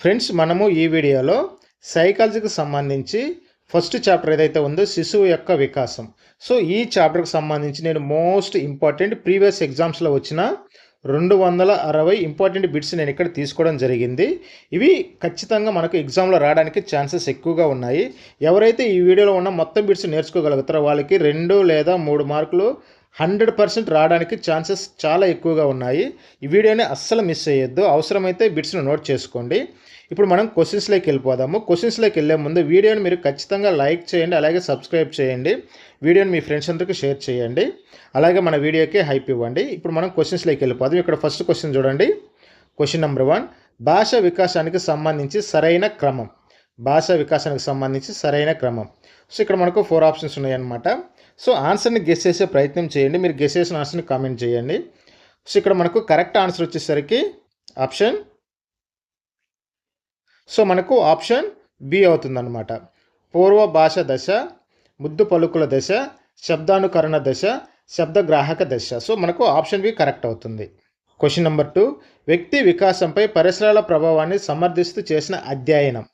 Friends, మనము ఈ వీడియోలో సైకాలజీకి సంబంధించి ఫస్ట్ చాప్టర్ ఏదైతే ఉందో శిశువు యొక్క వికాసం. సో ఈ చాప్టర్కి సంబంధించి నేను మోస్ట్ ఇంపార్టెంట్ ప్రీవియస్ ఎగ్జామ్స్లో వచ్చిన 260 ఇంపార్టెంట్ బిట్స్ నేను ఇక్కడ తీసుకోవడం జరిగింది. ఇవి ఖచ్చితంగా మనకు ఎగ్జామ్లో రావడానికి ఛాన్సెస్ ఎక్కువగా ఉన్నాయి. ఎవరైతే ఈ వీడియోలో ఉన్న మొత్తం బిట్స్ నేర్చుకోగలుగుతారో వాళ్ళకి 2 లేదా 3 మార్కులు 100% రావడానికి ఛాన్సెస్ చాలా ఎక్కువగా ఉన్నాయి. ఈ వీడియోని అస్సలు మిస్ చేయొద్దు. అవసరమైతే బిట్స్ను నోట్ చేసుకోండి. ఇప్పుడు మనం క్వశ్చన్స్లోకి వెళ్ళిపోదాము. క్వశ్చన్స్లోకి వెళ్ళే ముందు వీడియోని మీరు ఖచ్చితంగా లైక్ చేయండి, అలాగే సబ్స్క్రైబ్ చేయండి. వీడియోని మీ ఫ్రెండ్స్ అందరికీ షేర్ చేయండి, అలాగే మన వీడియోకి హైప్ ఇవ్వండి. ఇప్పుడు మనం క్వశ్చన్స్లోకి వెళ్ళిపోదాం. ఇక్కడ ఫస్ట్ క్వశ్చన్ చూడండి. క్వశ్చన్ నెంబర్ 1, భాష వికాసానికి సంబంధించి సరైన క్రమం. భాష వికాసానికి సంబంధించి సరైన క్రమం. సో ఇక్కడ మనకు 4 ఆప్షన్స్ ఉన్నాయన్నమాట. సో ఆన్సర్ని గెస్ చేసే ప్రయత్నం చేయండి. మీరు గెస్ చేసిన ఆన్సర్ని కామెంట్ చేయండి. సో ఇక్కడ మనకు కరెక్ట్ ఆన్సర్ వచ్చేసరికి ఆప్షన్ బి అవుతుందన్నమాట. పూర్వ భాష దశ, ముద్దు పలుకుల దశ, శబ్దానుకరణ దశ, శబ్దగ్రాహక దశ. సో మనకు ఆప్షన్ బి కరెక్ట్ అవుతుంది. క్వశ్చన్ నెంబర్ 2, వ్యక్తి వికాసంపై పరిసరాల ప్రభావాన్ని సమర్థిస్తూ చేసిన అధ్యయనం.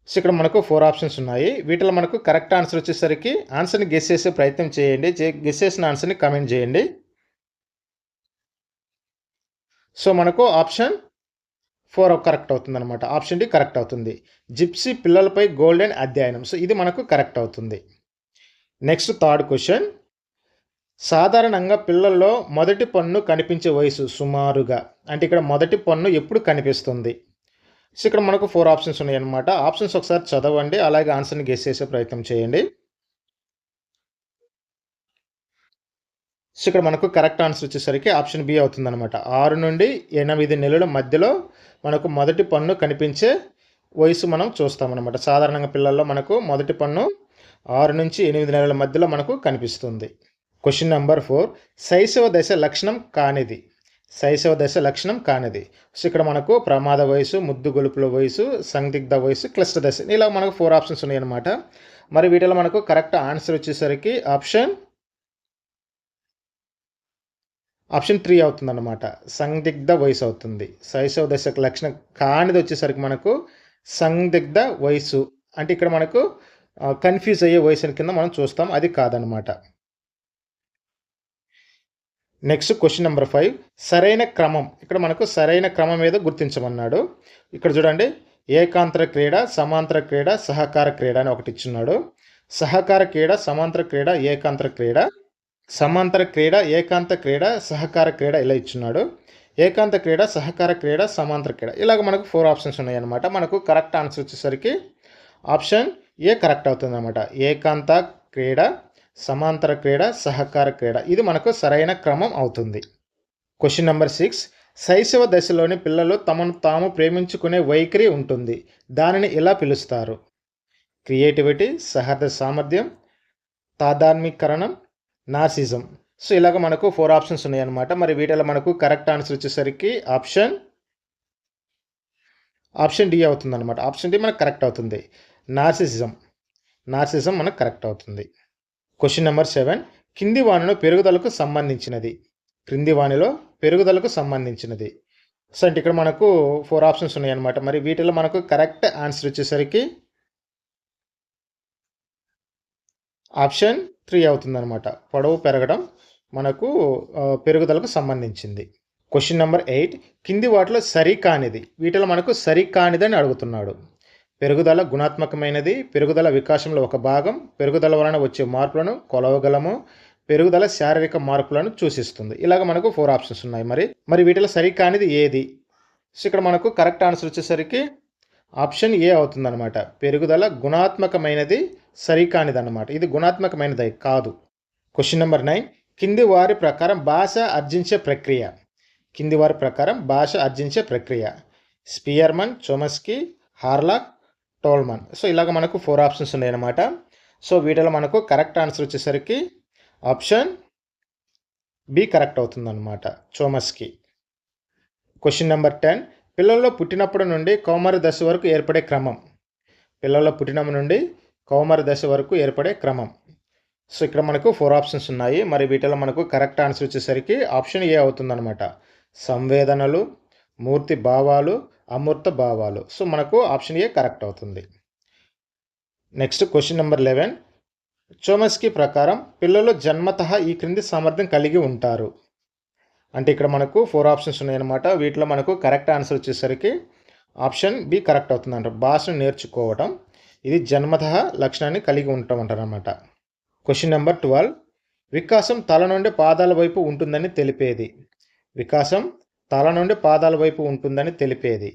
సో ఇక్కడ మనకు 4 ఆప్షన్స్ ఉన్నాయి. వీటిలో మనకు కరెక్ట్ ఆన్సర్ వచ్చేసరికి ఆన్సర్ని గెస్ చేసే ప్రయత్నం చేయండి. గెస్ చేసిన ఆన్సర్ని కామెంట్ చేయండి. సో మనకు ఆప్షన్ 4 కరెక్ట్ అవుతుంది అనమాట. ఆప్షన్ డి కరెక్ట్ అవుతుంది. జిప్సీ పిల్లలపై గోల్డెన్ అధ్యయనం. సో ఇది మనకు కరెక్ట్ అవుతుంది. నెక్స్ట్ థర్డ్ క్వశ్చన్, సాధారణంగా పిల్లల్లో మొదటి పన్ను కనిపించే వయసు సుమారుగా, అంటే ఇక్కడ మొదటి పన్ను ఎప్పుడు కనిపిస్తుంది? సో ఇక్కడ మనకు 4 ఆప్షన్స్ ఉన్నాయన్నమాట. ఆప్షన్స్ ఒకసారి చదవండి, అలాగే ఆన్సర్ని గెస్ చేసే ప్రయత్నం చేయండి. సో ఇక్కడ మనకు కరెక్ట్ ఆన్సర్ వచ్చేసరికి ఆప్షన్ బి అవుతుందన్నమాట. 6 నుండి 8 నెలల మధ్యలో మనకు మొదటి పన్ను కనిపించే వయసు మనం చూస్తామన్నమాట. సాధారణంగా పిల్లల్లో మనకు మొదటి పన్ను 6 నుంచి 8 నెలల మధ్యలో మనకు కనిపిస్తుంది. క్వశ్చన్ నెంబర్ 4, శైశవ దశ లక్షణం కానిది. శైశవ దశ లక్షణం కానిది. సో ఇక్కడ మనకు ప్రమాద వయసు, ముద్దు గొలుపుల వయసు, సందిగ్ధ వయసు, క్లిష్ట దశ, ఇలా మనకు 4 ఆప్షన్స్ ఉన్నాయన్నమాట. మరి వీటిలో మనకు కరెక్ట్ ఆన్సర్ వచ్చేసరికి ఆప్షన్ 3 అవుతుందన్నమాట. సందిగ్ధ వయసు అవుతుంది. శైశవ దశకు లక్షణం కానిది వచ్చేసరికి మనకు సందిగ్ధ వయసు, అంటే ఇక్కడ మనకు కన్ఫ్యూజ్ అయ్యే వయసు కింద మనం చూస్తాం, అది కాదనమాట. నెక్స్ట్ క్వశ్చన్ నెంబర్ 5, సరైన క్రమం. ఇక్కడ మనకు సరైన క్రమం ఏదో గుర్తించమన్నాడు. ఇక్కడ చూడండి, ఏకాంతర క్రీడ, సమాంతర క్రీడ, సహకార క్రీడ అని ఒకటి ఇచ్చున్నాడు. సహకార క్రీడ, సమాంతర క్రీడ, ఏకాంతర క్రీడ, సమాంతర క్రీడ, ఏకాంత క్రీడ, సహకార క్రీడ ఇలా ఇచ్చున్నాడు. ఏకాంత క్రీడ, సహకార క్రీడ, సమాంతర క్రీడ, ఇలాగ మనకు 4 ఆప్షన్స్ ఉన్నాయన్నమాట. మనకు కరెక్ట్ ఆన్సర్ వచ్చేసరికి ఆప్షన్ ఏ కరెక్ట్ అవుతుంది అనమాట. ఏకాంత క్రీడ, సమాంతర క్రీడ, సహకార క్రీడ, ఇది మనకు సరైన క్రమం అవుతుంది. క్వశ్చన్ నెంబర్ 6, శైశవ దశలోని పిల్లలు తమను తాము ప్రేమించుకునే వైఖరి ఉంటుంది. దానిని ఎలా పిలుస్తారు? క్రియేటివిటీ, సహజ సామర్థ్యం, తాదాత్మ్యీకరణం, నార్సిజం. సో ఇలాగ మనకు 4 ఆప్షన్స్ ఉన్నాయన్నమాట. మరి వీటిలో మనకు కరెక్ట్ ఆన్సర్ వచ్చేసరికి ఆప్షన్ డి అవుతుందన్నమాట. ఆప్షన్ డి మనకు కరెక్ట్ అవుతుంది. నార్సిజం మనకు కరెక్ట్ అవుతుంది. క్వశ్చన్ నెంబర్ 7, కింది వాణిలో పెరుగుదలకు సంబంధించినది. క్రింది వాణిలో పెరుగుదలకు సంబంధించినది. సో అంటే ఇక్కడ మనకు 4 ఆప్షన్స్ ఉన్నాయన్నమాట. మరి వీటిలో మనకు కరెక్ట్ ఆన్సర్ వచ్చేసరికి ఆప్షన్ 3 అవుతుందన్నమాట. పొడవు పెరగడం మనకు పెరుగుదలకు సంబంధించింది. క్వశ్చన్ నెంబర్ 8, కింది వాటిలో సరికానిది. వీటిలో మనకు సరికానిదని అడుగుతున్నాడు. పెరుగుదల గుణాత్మకమైనది, పెరుగుదల వికాసంలో ఒక భాగం, పెరుగుదల వలన వచ్చే మార్పులను కొలవగలము, పెరుగుదల శారీరక మార్పులను సూచిస్తుంది. ఇలాగ మనకు 4 ఆప్షన్స్ ఉన్నాయి. మరి వీటిలో సరికానిది ఏది? సో ఇక్కడ మనకు కరెక్ట్ ఆన్సర్ వచ్చేసరికి ఆప్షన్ ఏ అవుతుందన్నమాట. పెరుగుదల గుణాత్మకమైనది సరికానిది అన్నమాట. ఇది గుణాత్మకమైనది కాదు. క్వశ్చన్ నెంబర్ 9, కింది వారి ప్రకారం భాష ఆర్జించే ప్రక్రియ. కింది వారి ప్రకారం భాష ఆర్జించే ప్రక్రియ. Spearman, Chomsky, Hurlock, Tolman. So ఇలాగ మనకు 4 ఆప్షన్స్ ఉన్నాయన్నమాట. సో వీటిలో మనకు కరెక్ట్ ఆన్సర్ వచ్చేసరికి ఆప్షన్ బి కరెక్ట్ అవుతుందన్నమాట, చోమస్కీ. క్వశ్చన్ నెంబర్ 10, పిల్లల్లో పుట్టినప్పటి నుండి కౌమార దశ వరకు ఏర్పడే క్రమం. పిల్లల్లో పుట్టినప్పటి నుండి కౌమార దశ వరకు ఏర్పడే క్రమం. సో ఇక్కడ మనకు 4 ఆప్షన్స్ ఉన్నాయి. మరి వీటిలో మనకు కరెక్ట్ ఆన్సర్ వచ్చేసరికి ఆప్షన్ ఏ అవుతుందన్నమాట. సంవేదనలు, మూర్తి భావాలు, అమూర్త భావాలు. సో మనకు ఆప్షన్ ఏ కరెక్ట్ అవుతుంది. Next question number 11. చోమస్కీ ప్రకారం పిల్లలు జన్మతః ఈ క్రింది సామర్థ్యం కలిగి ఉంటారు. అంటే ఇక్కడ మనకు 4 ఆప్షన్స్ ఉన్నాయన్నమాట. వీటిలో మనకు కరెక్ట్ ఆన్సర్ వచ్చేసరికి ఆప్షన్ బి కరెక్ట్ అవుతుందంట. భాషను నేర్చుకోవటం ఇది జన్మతః లక్షణాన్ని కలిగి ఉండటం అంటారనమాట. Question number 12. వికాసం తల నుండి పాదాల వైపు ఉంటుందని తెలిపేది. వికాసం తల నుండి పాదాల వైపు ఉంటుందని తెలిపేది.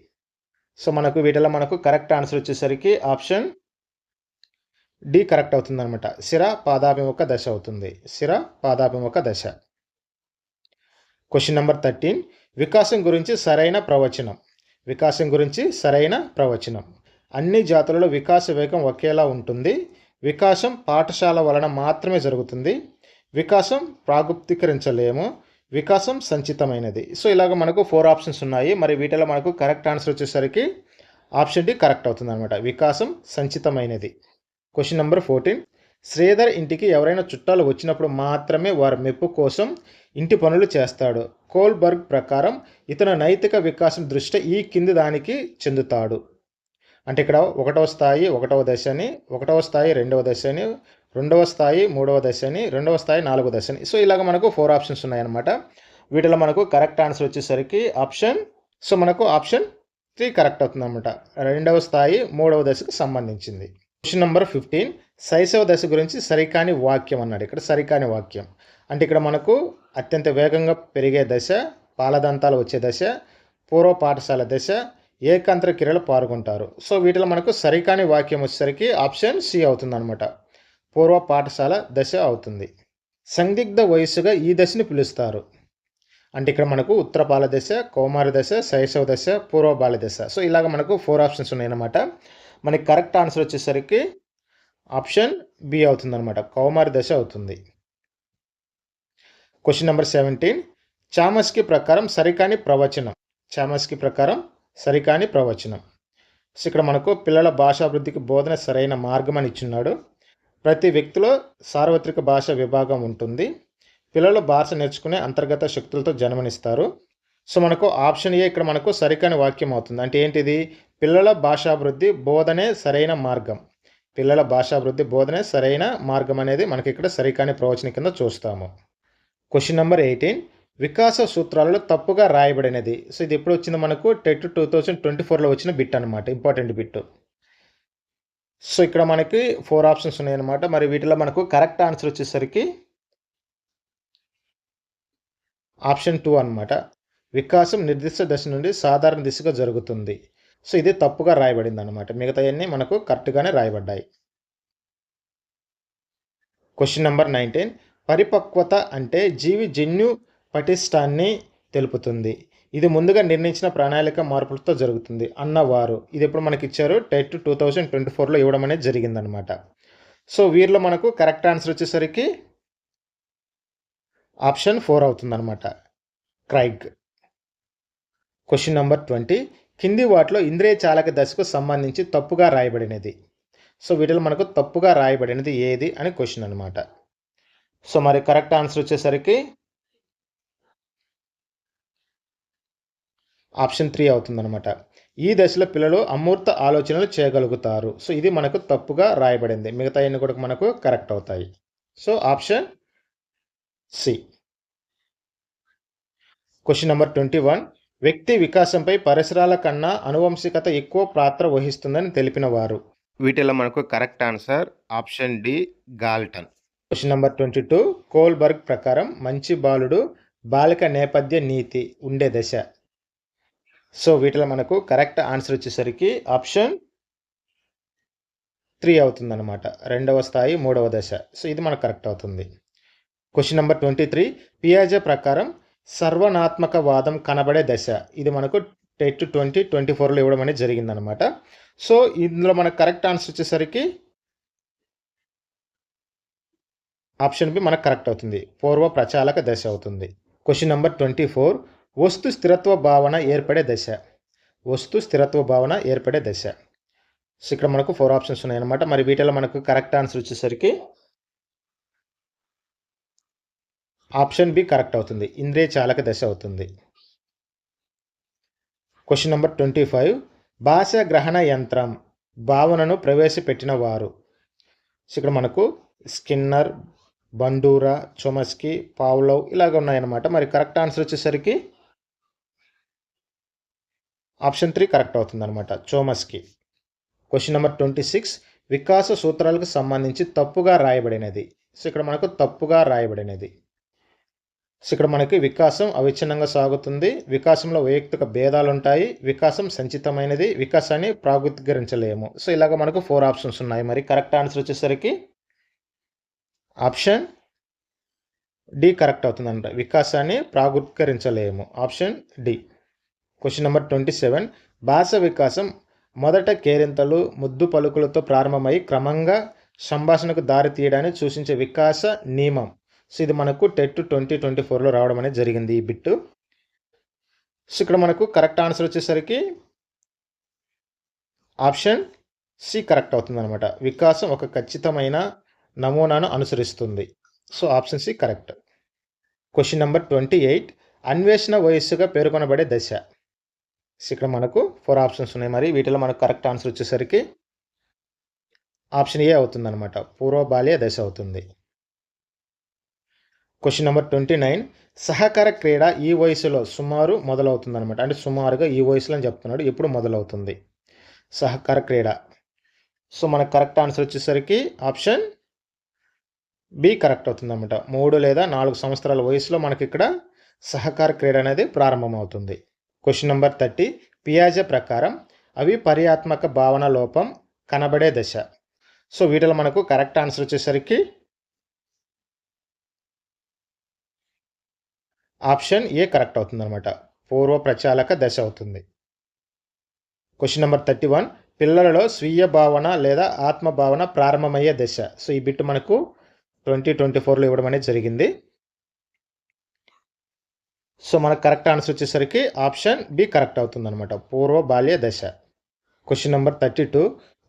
సో మనకు వీటిలో మనకు కరెక్ట్ ఆన్సర్ వచ్చేసరికి ఆప్షన్ డి కరెక్ట్ అవుతుంది అనమాట. శిర పాదాభిముఖ దశ అవుతుంది. శిర పాదాభిముఖ దశ. Question number 13. వికాసం గురించి సరైన ప్రవచనం. వికాసం గురించి సరైన ప్రవచనం. అన్ని జాతులలో వికాస వేగం ఒకేలా ఉంటుంది. వికాసం పాఠశాల వలన మాత్రమే జరుగుతుంది. వికాసం ప్రాగుప్తీకరించలేము. వికాసం సంచితమైనది. సో ఇలాగ మనకు 4 ఆప్షన్స్ ఉన్నాయి. మరి వీటిలో మనకు కరెక్ట్ ఆన్సర్ వచ్చేసరికి ఆప్షన్ డి కరెక్ట్ అవుతుంది అనమాట. వికాసం సంచితమైనది. Question number 14. శ్రీధర్ ఇంటికి ఎవరైనా చుట్టాలు వచ్చినప్పుడు మాత్రమే వారి మెప్పు కోసం ఇంటి పనులు చేస్తాడు. కోల్బర్గ్ ప్రకారం ఇతను నైతిక వికాసం దృష్ట్యా ఈ కింది దానికి చెందుతాడు. అంటే ఇక్కడ 1వ స్థాయి 1వ దశ అని, 1వ స్థాయి 2వ దశ అని, 2వ స్థాయి 3వ దశ అని, 2వ స్థాయి 4వ దశ అని. సో ఇలాగ మనకు 4 ఆప్షన్స్ ఉన్నాయన్నమాట. వీటిలో మనకు కరెక్ట్ ఆన్సర్ వచ్చేసరికి మనకు ఆప్షన్ 3 కరెక్ట్ అవుతుంది అనమాట. 2వ స్థాయి 3వ దశకు సంబంధించింది. Question number 15. శైశవ దశ గురించి సరికాని వాక్యం అన్నాడు. ఇక్కడ సరికాని వాక్యం అంటే ఇక్కడ మనకు అత్యంత వేగంగా పెరిగే దశ, పాలదంతాలు వచ్చే దశ, పూర్వ పాఠశాల దశ, ఏకాంతర క్రియలు పాల్గొంటారు. సో వీటిలో మనకు సరికాని వాక్యం వచ్చేసరికి ఆప్షన్ సి అవుతుంది అనమాట. పూర్వ పాఠశాల దశ అవుతుంది. సందిగ్ధ వయస్సుగా ఈ దశని పిలుస్తారు. అంటే ఇక్కడ మనకు ఉత్తర బాల దశ, కౌమార దశ, శైశవ దశ, పూర్వ బాల దశ. సో ఇలాగ మనకు 4 ఆప్షన్స్ ఉన్నాయన్నమాట. మనకి కరెక్ట్ ఆన్సర్ వచ్చేసరికి ఆప్షన్ బి అవుతుందన్నమాట. కౌమార దశ అవుతుంది. Question number 17. చామస్కీ ప్రకారం సరికాని ప్రవచనం. చామస్కీ ప్రకారం సరికాని ప్రవచనం. సో ఇక్కడ మనకు పిల్లల భాషాభివృద్ధికి బోధన సరైన మార్గం అని ఇచ్చున్నాడు. ప్రతి వ్యక్తిలో సార్వత్రిక భాష విభాగం ఉంటుంది. పిల్లలు భాష నేర్చుకునే అంతర్గత శక్తులతో జన్మనిస్తారు. సో మనకు ఆప్షన్ ఏ ఇక్కడ మనకు సరికాని వాక్యం అవుతుంది. అంటే ఏంటిది? పిల్లల భాషాభివృద్ధి బోధనే సరైన మార్గం. పిల్లల భాషాభివృద్ధి బోధనే సరైన మార్గం అనేది మనకి ఇక్కడ సరికాని ప్రవచనం కింద చూస్తాము. Question number 18. వికాస సూత్రాలలో తప్పుగా రాయబడినది. సో ఇది ఎప్పుడు వచ్చింది? మనకు టెట్ 2024లో వచ్చిన బిట్ అనమాట. Important bit. సో ఇక్కడ మనకి 4 ఆప్షన్స్ ఉన్నాయన్నమాట. మరి వీటిలో మనకు కరెక్ట్ ఆన్సర్ వచ్చేసరికి ఆప్షన్ 2 అనమాట. వికాసం నిర్దిష్ట దశ నుండి సాధారణ దిశగా జరుగుతుంది. సో ఇది తప్పుగా రాయబడింది అనమాట. మిగతాయన్నీ మనకు కరెక్ట్గానే రాయబడ్డాయి. Question number 19. పరిపక్వత అంటే జీవి జన్యు పటిష్టాన్ని తెలుపుతుంది. ఇది ముందుగా నిర్ణయించిన ప్రణాళిక మార్పులతో జరుగుతుంది అన్నవారు. ఇది ఎప్పుడు మనకి ఇచ్చారు? టెట్ 2024లో ఇవ్వడం అనేది జరిగిందనమాట. సో వీరిలో మనకు కరెక్ట్ ఆన్సర్ వచ్చేసరికి ఆప్షన్ 4 అవుతుందన్నమాట. క్రైగ్. Question number 20. కింది వాటిలో ఇంద్రియ చాలక దశకు సంబంధించి తప్పుగా రాయబడినది. సో వీటిలో మనకు తప్పుగా రాయబడినది ఏది అని క్వశ్చన్ అనమాట. సో మరి కరెక్ట్ ఆన్సర్ వచ్చేసరికి ఆప్షన్ 3 అవుతుందన్నమాట. ఈ దశలో పిల్లలు అమూర్త ఆలోచనలు చేయగలుగుతారు. సో ఇది మనకు తప్పుగా రాయబడింది. మిగతా అన్ని కూడా మనకు కరెక్ట్ అవుతాయి. So option C. Question number 21. వ్యక్తి వికాసంపై పరిసరాల కన్నా అనువంశికత ఎక్కువ పాత్ర వహిస్తుందని తెలిపిన వారు. వీటిలో మనకు correct answer option D Galton. Question number 22. Kohlberg ప్రకారం మంచి బాలుడు బాలిక నేపథ్య నీతి ఉండే దశ. సో వీటిలో మనకు కరెక్ట్ ఆన్సర్ వచ్చేసరికి ఆప్షన్ 3 అవుతుందన్నమాట. 2వ స్థాయి 3వ దశ. సో ఇది మనకు కరెక్ట్ అవుతుంది. Question number 23. పియాజే ప్రకారం సర్వనాత్మక వాదం కనబడే దశ. ఇది మనకు టెట్ 2024లో ఇవ్వడం అనేది జరిగిందనమాట. సో ఇందులో మనకు కరెక్ట్ ఆన్సర్ వచ్చేసరికి ఆప్షన్ బి మనకు కరెక్ట్ అవుతుంది. పూర్వ ప్రచాలక దశ అవుతుంది. Question number 24. వస్తు స్థిరత్వ భావన ఏర్పడే దశ. వస్తు స్థిరత్వ భావన ఏర్పడే దశ. సో ఇక్కడ మనకు 4 ఆప్షన్స్ ఉన్నాయన్నమాట. మరి వీటిలో మనకు కరెక్ట్ ఆన్సర్ వచ్చేసరికి ఆప్షన్ బి కరెక్ట్ అవుతుంది. ఇంద్రియ చాలక దశ అవుతుంది. క్వశ్చన్ నెంబర్ 25 భాష గ్రహణ యంత్రం భావనను ప్రవేశపెట్టిన వారు. ఇక్కడ మనకు స్కిన్నర్, బండూరా, చొమస్కీ, పావ్లోవ్ ఇలాగ ఉన్నాయన్నమాట. మరి కరెక్ట్ ఆన్సర్ వచ్చేసరికి ఆప్షన్ 3 కరెక్ట్ అవుతుందన్నమాట, చోమస్కీ. క్వశ్చన్ నెంబర్ 26 వికాస సూత్రాలకు సంబంధించి తప్పుగా రాయబడినది. సో ఇక్కడ మనకు తప్పుగా రాయబడినది. సో ఇక్కడ మనకి వికాసం అవిచ్ఛిన్నంగా సాగుతుంది, వికాసంలో వైయక్తిక భేదాలు ఉంటాయి, వికాసం సంచితమైనది, వికాసాన్ని ప్రాగుత్కరించలేము. సో ఇలాగ మనకు 4 ఆప్షన్స్ ఉన్నాయి. మరి కరెక్ట్ ఆన్సర్ వచ్చేసరికి ఆప్షన్ డి కరెక్ట్ అవుతుందంట, వికాసాన్ని ప్రాగుత్కరించలేము, ఆప్షన్ డి. క్వశ్చన్ నెంబర్ 27 భాష వికాసం మొదట కేరింతలు, ముద్దు పలుకులతో ప్రారంభమై క్రమంగా సంభాషణకు దారి తీయడాన్ని సూచించే వికాస నియమం. సో ఇది మనకు టెట్ 2024లో రావడం అనేది జరిగింది ఈ బిట్టు. సో ఇక్కడ మనకు కరెక్ట్ ఆన్సర్ వచ్చేసరికి ఆప్షన్ సి కరెక్ట్ అవుతుంది అనమాట, వికాసం ఒక ఖచ్చితమైన నమూనాను అనుసరిస్తుంది. So option C correct. Question number 28 అన్వేషణ వయస్సుగా పేర్కొనబడే దశ. సో ఇక్కడ మనకు 4 ఆప్షన్స్ ఉన్నాయి. మరి వీటిలో మనకు కరెక్ట్ ఆన్సర్ వచ్చేసరికి ఆప్షన్ ఏ అవుతుంది అనమాట, పూర్వ బాల్య దశ అవుతుంది. క్వశ్చన్ నెంబర్ 29 సహకార క్రీడ ఈ వయసులో సుమారు మొదలవుతుంది అనమాట, అంటే సుమారుగా ఈ వయసులో అని చెప్తున్నాడు, ఎప్పుడు మొదలవుతుంది సహకార క్రీడ. సో మనకు కరెక్ట్ ఆన్సర్ వచ్చేసరికి ఆప్షన్ బి కరెక్ట్ అవుతుంది అనమాట, 3 లేదా 4 సంవత్సరాల వయసులో మనకి ఇక్కడ సహకార క్రీడ అనేది ప్రారంభమవుతుంది. క్వశ్చన్ నెంబర్ 30 పియాజే ప్రకారం అవిపర్యాత్మక భావన లోపం కనబడే దశ. సో వీటిలో మనకు కరెక్ట్ ఆన్సర్ వచ్చేసరికి ఆప్షన్ ఏ కరెక్ట్ అవుతుంది అనమాట, పూర్వ ప్రచాలక దశ అవుతుంది. క్వశ్చన్ నెంబర్ 31 పిల్లలలో స్వీయ భావన లేదా ఆత్మభావన ప్రారంభమయ్యే దశ. సో ఈ బిట్ మనకు 2024లో ఇవ్వడం అనేది జరిగింది. సో మనకు కరెక్ట్ ఆన్సర్ వచ్చేసరికి ఆప్షన్ బి కరెక్ట్ అవుతుంది అనమాట, పూర్వ బాల్య దశ. క్వశ్చన్ నెంబర్ 32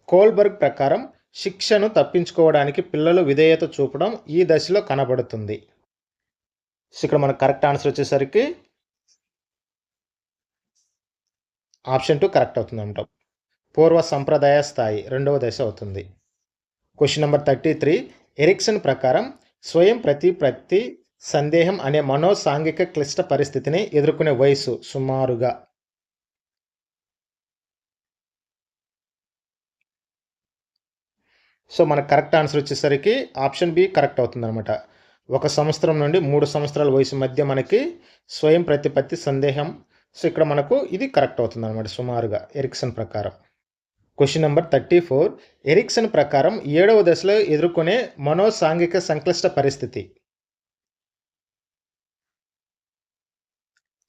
కోల్బర్గ్ ప్రకారం శిక్షను తప్పించుకోవడానికి పిల్లలు విధేయత చూపడం ఈ దశలో కనబడుతుంది. సో ఇక్కడ మనకు కరెక్ట్ ఆన్సర్ వచ్చేసరికి ఆప్షన్ 2 కరెక్ట్ అవుతుంది అనమాట, పూర్వ సంప్రదాయ స్థాయి రెండవ దశ అవుతుంది. క్వశ్చన్ నెంబర్ 33 ఎరిక్సన్ ప్రకారం స్వయం ప్రతిపత్తి సందేహం అనే మనోసాంఘిక క్లిష్ట పరిస్థితిని ఎదుర్కొనే వయసు సుమారుగా. సో మనకు కరెక్ట్ ఆన్సర్ వచ్చేసరికి ఆప్షన్ బి కరెక్ట్ అవుతుంది అనమాట, 1 సంవత్సరం నుండి 3 సంవత్సరాల వయసు మధ్య మనకి స్వయం ప్రతిపత్తి సందేహం. సో ఇక్కడ మనకు ఇది కరెక్ట్ అవుతుంది అనమాట సుమారుగా ఎరిక్సన్ ప్రకారం. క్వశ్చన్ నెంబర్ 34 ఎరిక్సన్ ప్రకారం 7వ దశలో ఎదుర్కొనే మనోసాంఘిక సంక్లిష్ట పరిస్థితి.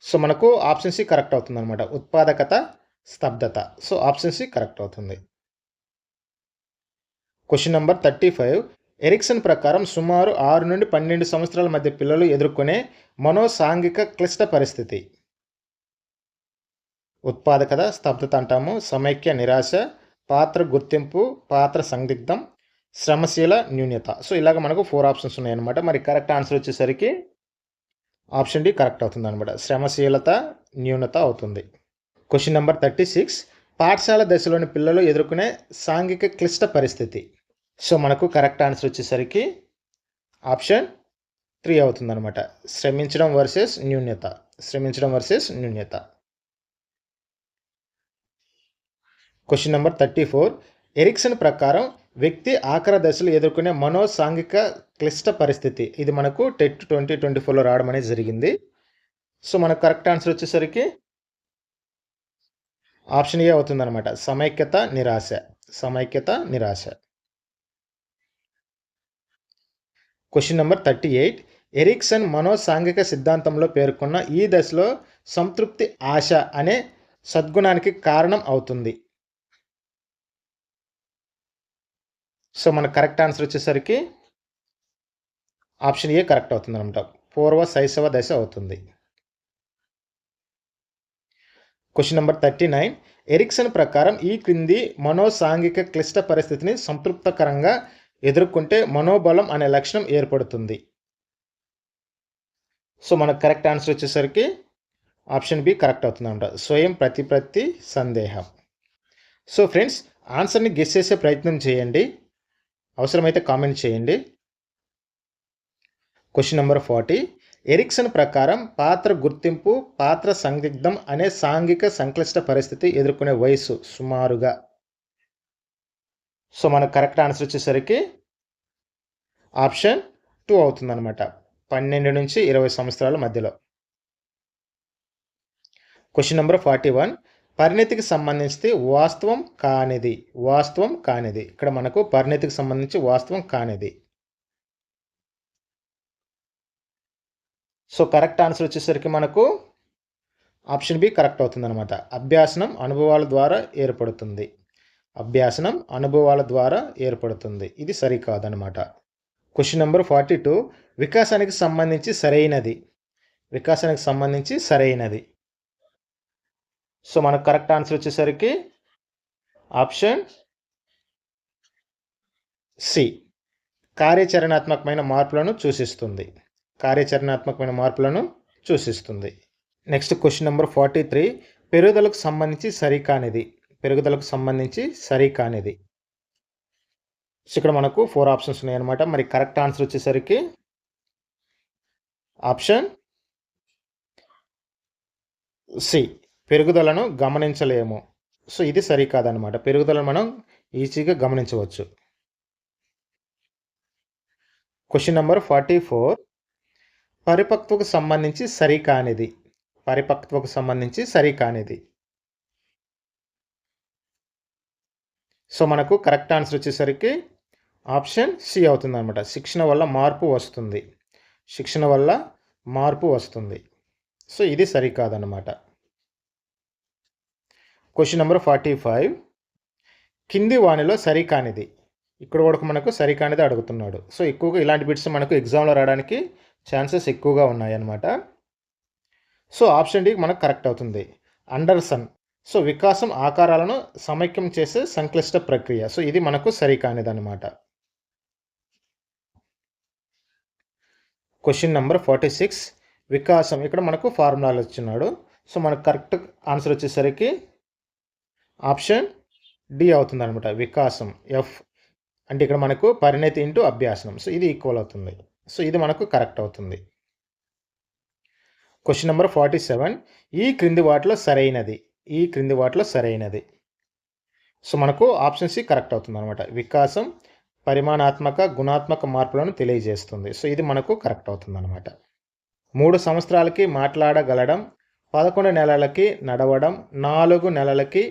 సో మనకు ఆప్షన్ సి కరెక్ట్ అవుతుంది అనమాట, ఉత్పాదకత, స్తబ్దత. సో ఆప్షన్ సి కరెక్ట్ అవుతుంది. క్వశ్చన్ నెంబర్ 35 ఎరిక్సన్ ప్రకారం సుమారు 6 నుండి 12 సంవత్సరాల మధ్య పిల్లలు ఎదుర్కొనే మనోసాంఘిక క్లిష్ట పరిస్థితి. ఉత్పాదకత, స్తబ్దత అంటాము, సమైక్య నిరాశ, పాత్ర గుర్తింపు, పాత్ర సందిగ్ధం, శ్రమశీల న్యూన్యత. సో ఇలాగ మనకు 4 ఆప్షన్స్ ఉన్నాయన్నమాట. మరి కరెక్ట్ ఆన్సర్ వచ్చేసరికి ఆప్షన్ డి కరెక్ట్ అవుతుంది అనమాట, శ్రమశీలత న్యూనత అవుతుంది. క్వశ్చన్ నెంబర్ 36 పాఠశాల దశలోని పిల్లలు ఎదుర్కొనే సాంఘిక క్లిష్ట పరిస్థితి. సో మనకు కరెక్ట్ ఆన్సర్ వచ్చేసరికి ఆప్షన్ 3 అవుతుంది అనమాట, శ్రమించడం వర్సెస్ న్యూన్యత, శ్రమించడం వర్సెస్ న్యూన్యత. క్వశ్చన్ నెంబర్ 34 ఎరిక్సన్ ప్రకారం వ్యక్తి ఆఖరి దశలు ఎదుర్కొనే మనోసాంఘిక క్లిష్ట పరిస్థితి. ఇది మనకు టెట్ 2024లో రావడం అనేది జరిగింది. సో మనకు కరెక్ట్ ఆన్సర్ వచ్చేసరికి ఆప్షన్ ఏ అవుతుంది అనమాట, సమైక్యత నిరాశ, సమైక్యత నిరాశ. క్వశ్చన్ నెంబర్ 38 ఎరిక్సన్ మనోసాంఘిక సిద్ధాంతంలో పేర్కొన్న ఈ దశలో సంతృప్తి ఆశ అనే సద్గుణానికి కారణం అవుతుంది. సో మన కరెక్ట్ ఆన్సర్ వచ్చేసరికి ఆప్షన్ ఏ కరెక్ట్ అవుతుంది అనమాట, పూర్వ శైశవ దశ అవుతుంది. క్వశ్చన్ నెంబర్ 39 ఎరిక్సన్ ప్రకారం ఈ క్రింది మనోసాంఘిక క్లిష్ట పరిస్థితిని సంతృప్తికరంగా ఎదుర్కొంటే మనోబలం అనే లక్షణం ఏర్పడుతుంది. సో మనకు కరెక్ట్ ఆన్సర్ వచ్చేసరికి ఆప్షన్ బి కరెక్ట్ అవుతుందన్నమాట. స్వయం ప్రతిపత్తి సందేహం. సో ఫ్రెండ్స్, ఆన్సర్ని గెస్ చేసే ప్రయత్నం చేయండి. అవసరమైతే కామెంట్ చేయండి. Question number 40. ఎరిక్సన్ ప్రకారం పాత్ర గుర్తింపు, పాత్ర సందిగ్ధం అనే సాంఘిక సంక్లిష్ట పరిస్థితి ఎదుర్కొనే వయసు సుమారుగా. సో మనకు కరెక్ట్ ఆన్సర్ వచ్చేసరికి ఆప్షన్ 2 అవుతుందన్నమాట. 12 నుంచి 20 సంవత్సరాల మధ్యలో. Question number 41. పరిణతికి సంబంధించి వాస్తవం కానిది. వాస్తవం కానిది. ఇక్కడ మనకు పరిణతికి సంబంధించి వాస్తవం కానిది. సో కరెక్ట్ ఆన్సర్ వచ్చేసరికి మనకు ఆప్షన్ బి కరెక్ట్ అవుతుందన్నమాట. అభ్యాసనం అనుభవాల ద్వారా ఏర్పడుతుంది. అభ్యాసనం అనుభవాల ద్వారా ఏర్పడుతుంది. ఇది సరికాదనమాట. Question number 42. వికాసానికి సంబంధించి సరైనది. వికాసానికి సంబంధించి సరైనది. సో మనకు కరెక్ట్ ఆన్సర్ వచ్చేసరికి ఆప్షన్ సి. కార్యాచరణాత్మకమైన మార్పులను సూచిస్తుంది. కార్యాచరణాత్మకమైన మార్పులను సూచిస్తుంది. Next question number 43. పెరుగుదలకు సంబంధించి సరికానిది. పెరుగుదలకు సంబంధించి సరికానిది. సో ఇక్కడ మనకు 4 ఆప్షన్స్ ఉన్నాయన్నమాట. మరి కరెక్ట్ ఆన్సర్ వచ్చేసరికి ఆప్షన్ సి. పెరుగుదలను గమనించలేము. సో ఇది సరికాదనమాట. పెరుగుదలను మనం ఈజీగా గమనించవచ్చు. Question number 44. పరిపక్వకు సంబంధించి సరికానిది. పరిపక్వకు సంబంధించి సరికానిది. సో మనకు కరెక్ట్ ఆన్సర్ వచ్చేసరికి ఆప్షన్ సి అవుతుందన్నమాట. శిక్షణ వల్ల మార్పు వస్తుంది. శిక్షణ వల్ల మార్పు వస్తుంది. సో ఇది సరికాదన్నమాట. Question number 45. కింది వానిలో సరికానిది. ఇక్కడ కూడా మనకు సరికానిది అడుగుతున్నాడు. సో ఎక్కువగా ఇలాంటి బిట్స్ మనకు ఎగ్జామ్లో రావడానికి ఛాన్సెస్ ఎక్కువగా ఉన్నాయన్నమాట. సో ఆప్షన్ డి మనకు కరెక్ట్ అవుతుంది. అండర్సన్. సో వికాసం ఆకారాలను సమైక్యం చేసే సంక్లిష్ట ప్రక్రియ. సో ఇది మనకు సరికానిదన్నమాట. Question number 46. వికాసం. ఇక్కడ మనకు ఫార్ములాలు ఇచ్చున్నాడు. సో మనకు కరెక్ట్ ఆన్సర్ వచ్చేసరికి ఆప్షన్ డి అవుతుంది అనమాట. వికాసం ఎఫ్ అంటే ఇక్కడ మనకు పరిణతి ఇంటూ అభ్యాసనం. సో ఇది ఈక్వల్ అవుతుంది. సో ఇది మనకు కరెక్ట్ అవుతుంది. Question number 47. ఈ క్రింది వాటిలో సరైనది. ఈ క్రింది వాటిలో సరైనది. సో మనకు ఆప్షన్ సి కరెక్ట్ అవుతుంది అనమాట. వికాసం పరిమాణాత్మక గుణాత్మక మార్పులను తెలియజేస్తుంది. సో ఇది మనకు కరెక్ట్ అవుతుంది అనమాట. 3 సంవత్సరాలకి మాట్లాడగలడం, 11 నెలలకి నడవడం, 4 నెలలకి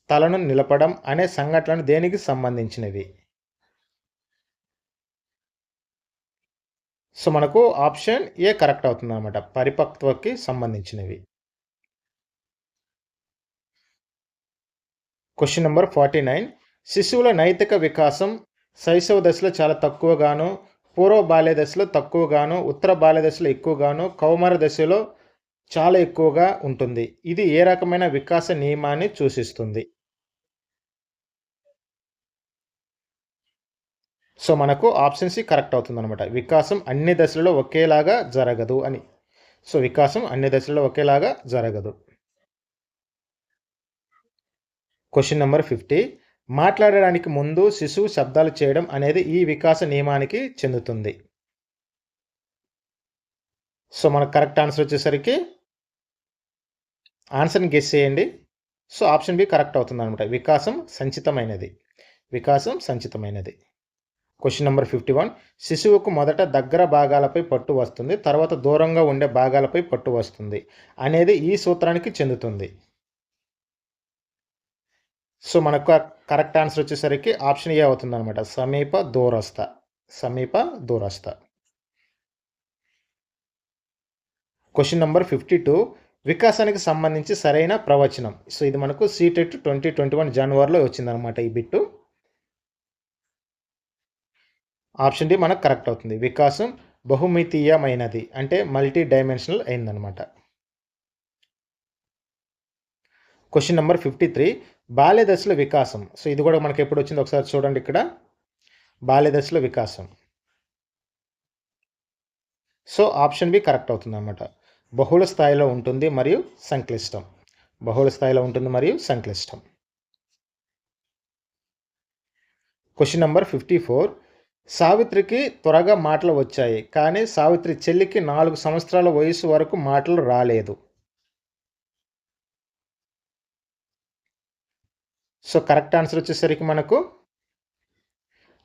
తలను నిలపడం అనే సంఘటనలు దేనికి సంబంధించినవి? సో మనకు ఆప్షన్ ఏ కరెక్ట్ అవుతుంది అనమాట. పరిపక్వకి సంబంధించినవి. Question number 49. శిశువుల నైతిక వికాసం శైశవ దశలో చాలా తక్కువగాను, పూర్వ బాల్య దశలో తక్కువగాను, ఉత్తర బాల్య దశలో ఎక్కువగాను, కౌమార దశలో చాలా ఎక్కువగా ఉంటుంది. ఇది ఏ రకమైన వికాస నియమాన్ని సూచిస్తుంది? సో మనకు ఆప్షన్ సి కరెక్ట్ అవుతుంది అనమాట. వికాసం అన్ని దశలలో ఒకేలాగా జరగదు అని. సో వికాసం అన్ని దశలలో ఒకేలాగా జరగదు. Question number 50. మాట్లాడడానికి ముందు శిశువు శబ్దాలు చేయడం అనేది ఈ వికాస నియమానికి చెందుతుంది. సో మనకు కరెక్ట్ ఆన్సర్ వచ్చేసరికి ఆన్సర్ని గెస్ చేయండి. సో ఆప్షన్ బి కరెక్ట్ అవుతుంది అనమాట. వికాసం సంచితమైనది. వికాసం సంచితమైనది. Question number 51. శిశువుకు మొదట దగ్గర భాగాలపై పట్టు వస్తుంది, తర్వాత దూరంగా ఉండే భాగాలపై పట్టు వస్తుంది అనేది ఈ సూత్రానికి చెందుతుంది. సో మనకు కరెక్ట్ ఆన్సర్ వచ్చేసరికి ఆప్షన్ ఏ అవుతుంది అనమాట. సమీప దూరస్థ. సమీప దూరస్థ. Question number 52. వికాసానికి సంబంధించి సరైన ప్రవచనం. సో ఇది మనకు సీటెట్ 2021 జనవరిలో వచ్చిందనమాట ఈ బిట్టు. ఆప్షన్ డి మనకు కరెక్ట్ అవుతుంది. వికాసం బహుమితీయమైనది అంటే మల్టీ డైమెన్షనల్ అయిందనమాట. Question number 53. బాల్య దశలో వికాసం. సో ఇది కూడా మనకి ఎప్పుడు వచ్చింది ఒకసారి చూడండి. ఇక్కడ బాల్య దశలో వికాసం. సో ఆప్షన్ బి కరెక్ట్ అవుతుంది అనమాట. బహుళ స్థాయిలో ఉంటుంది మరియు సంక్లిష్టం. బహుళ స్థాయిలో ఉంటుంది మరియు సంక్లిష్టం. Question number 54. సావిత్రికి త్వరగా మాటలు వచ్చాయి, కానీ సావిత్రి చెల్లికి 4 సంవత్సరాల వయసు వరకు మాటలు రాలేదు. సో కరెక్ట్ ఆన్సర్ వచ్చేసరికి మనకు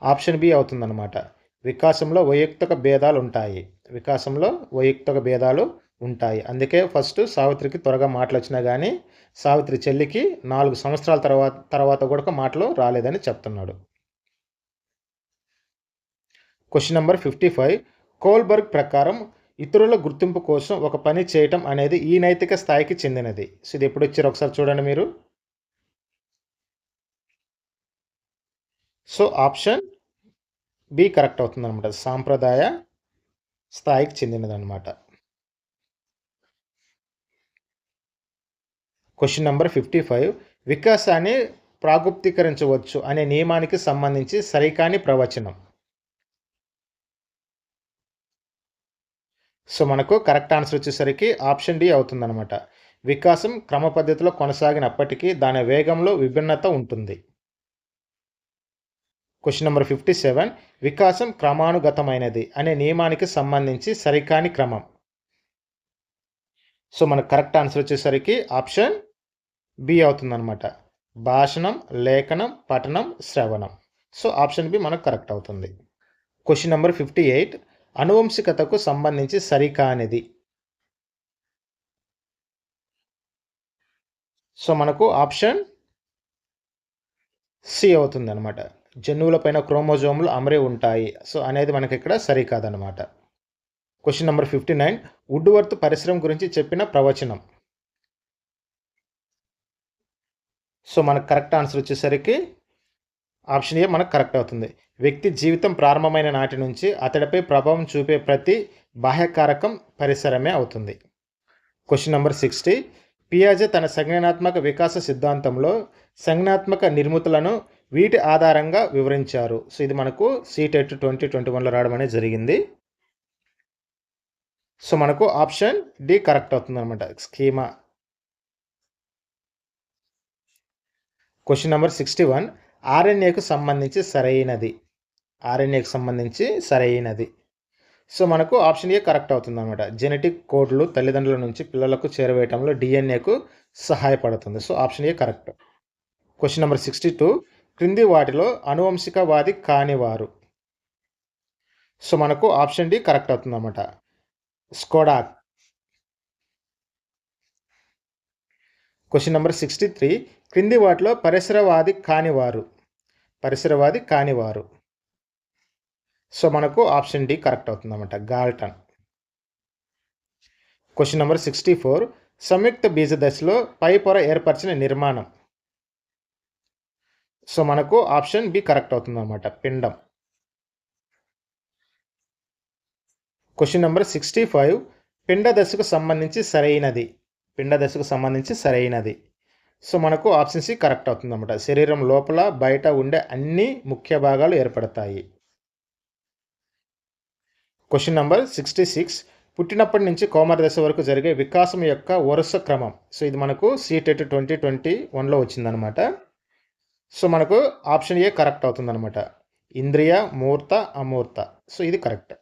ఆప్షన్ బి అవుతుందన్నమాట. వికాసంలో వైయక్తిక భేదాలు ఉంటాయి. అందుకే ఫస్ట్ సావిత్రికి త్వరగా మాటలు వచ్చినా కానీ సావిత్రి చెల్లికి 4 సంవత్సరాల తర్వాత కూడా మాటలు రాలేదని చెప్తున్నాడు. Question number 55. కోల్బర్గ్ ప్రకారం ఇతరుల గుర్తింపు కోసం ఒక పని చేయటం అనేది ఈ నైతిక స్థాయికి చెందినది. సో ఇది ఎప్పుడు వచ్చారో ఒకసారి చూడండి మీరు. సో ఆప్షన్ బి కరెక్ట్ అవుతుంది అనమాట. సాంప్రదాయ స్థాయికి చెందినదన్నమాట. Question number 55. వికాసాన్ని ప్రాగుప్తీకరించవచ్చు అనే నియమానికి సంబంధించి సరికాని ప్రవచనం. సో మనకు కరెక్ట్ ఆన్సర్ వచ్చేసరికి ఆప్షన్ డి అవుతుందన్నమాట. వికాసం క్రమ పద్ధతిలో కొనసాగినప్పటికీ దాని వేగంలో విభిన్నత ఉంటుంది. Question number 57. వికాసం క్రమానుగతమైనది అనే నియమానికి సంబంధించి సరికాని క్రమం. సో మనకు కరెక్ట్ ఆన్సర్ వచ్చేసరికి ఆప్షన్ బి అవుతుందన్నమాట. భాషణం, లేఖనం, పఠనం, శ్రవణం. సో ఆప్షన్ బి మనకు కరెక్ట్ అవుతుంది. Question number 58. అనువంశికతకు సంబంధించి సరికానిది. సో మనకు ఆప్షన్ సి అవుతుంది అనమాట. జన్యువులపైన క్రోమోజోములు అమరి ఉంటాయి. సో అనేది మనకి ఇక్కడ సరికాదనమాట. Question number 59. వుడ్వర్త్ పరిశ్రమ గురించి చెప్పిన ప్రవచనం. సో మనకు కరెక్ట్ ఆన్సర్ వచ్చేసరికి ఆప్షన్ ఏ మనకు కరెక్ట్ అవుతుంది. వ్యక్తి జీవితం ప్రారంభమైన నాటి నుంచి అతడిపై ప్రభావం చూపే ప్రతి బాహ్యకారకం పరిసరమే అవుతుంది. Question number 60. పియాజే తన సంజ్ఞానాత్మక వికాస సిద్ధాంతంలో సంజ్ఞాత్మక నిర్మితులను వీటి ఆధారంగా వివరించారు. సో ఇది మనకు సీటెట్ 2021లో రావడం అనేది జరిగింది. సో మనకు ఆప్షన్ డి కరెక్ట్ అవుతుంది అనమాట. స్కీమా. Question number 61. ఆర్ఎన్ఏకు సంబంధించి సరైనది. సో మనకు ఆప్షన్ ఏ కరెక్ట్ అవుతుంది అనమాట. జెనెటిక్ కోడ్లు తల్లిదండ్రుల నుంచి పిల్లలకు చేరవేయటంలో డిఎన్ఏకు సహాయపడుతుంది. So option A correct. Question number 62. క్రింది వాటిలో అనువంశికవాది కానివారు. సో మనకు ఆప్షన్ డి కరెక్ట్ అవుతుంది అనమాట. స్కోడాక్. Question number 63. క్రింది వాటిలో పరిసరవాది కానివారు. సో మనకు ఆప్షన్ డి కరెక్ట్ అవుతుంది అనమాట. గాల్టన్. Question number 64. సంయుక్త బీజ దశలో పై పొర ఏర్పరిచిన నిర్మాణం. సో మనకు ఆప్షన్ బి కరెక్ట్ అవుతుంది అనమాట. పిండం. Question number 65. పిండ దశకు సంబంధించి సరైనది. సో మనకు ఆప్షన్ సి కరెక్ట్ అవుతుంది అనమాట. శరీరం లోపల బయట ఉండే అన్ని ముఖ్య భాగాలు ఏర్పడతాయి. Question number 66. పుట్టినప్పటి నుంచి కౌమార దశ వరకు జరిగే వికాసం యొక్క వరుస క్రమం. సో ఇది మనకు సీటెట్ 2021లో వచ్చిందనమాట. సో మనకు ఆప్షన్ ఏ కరెక్ట్ అవుతుందన్నమాట. ఇంద్రియ, మూర్త, అమూర్త. సో ఇది కరెక్ట్.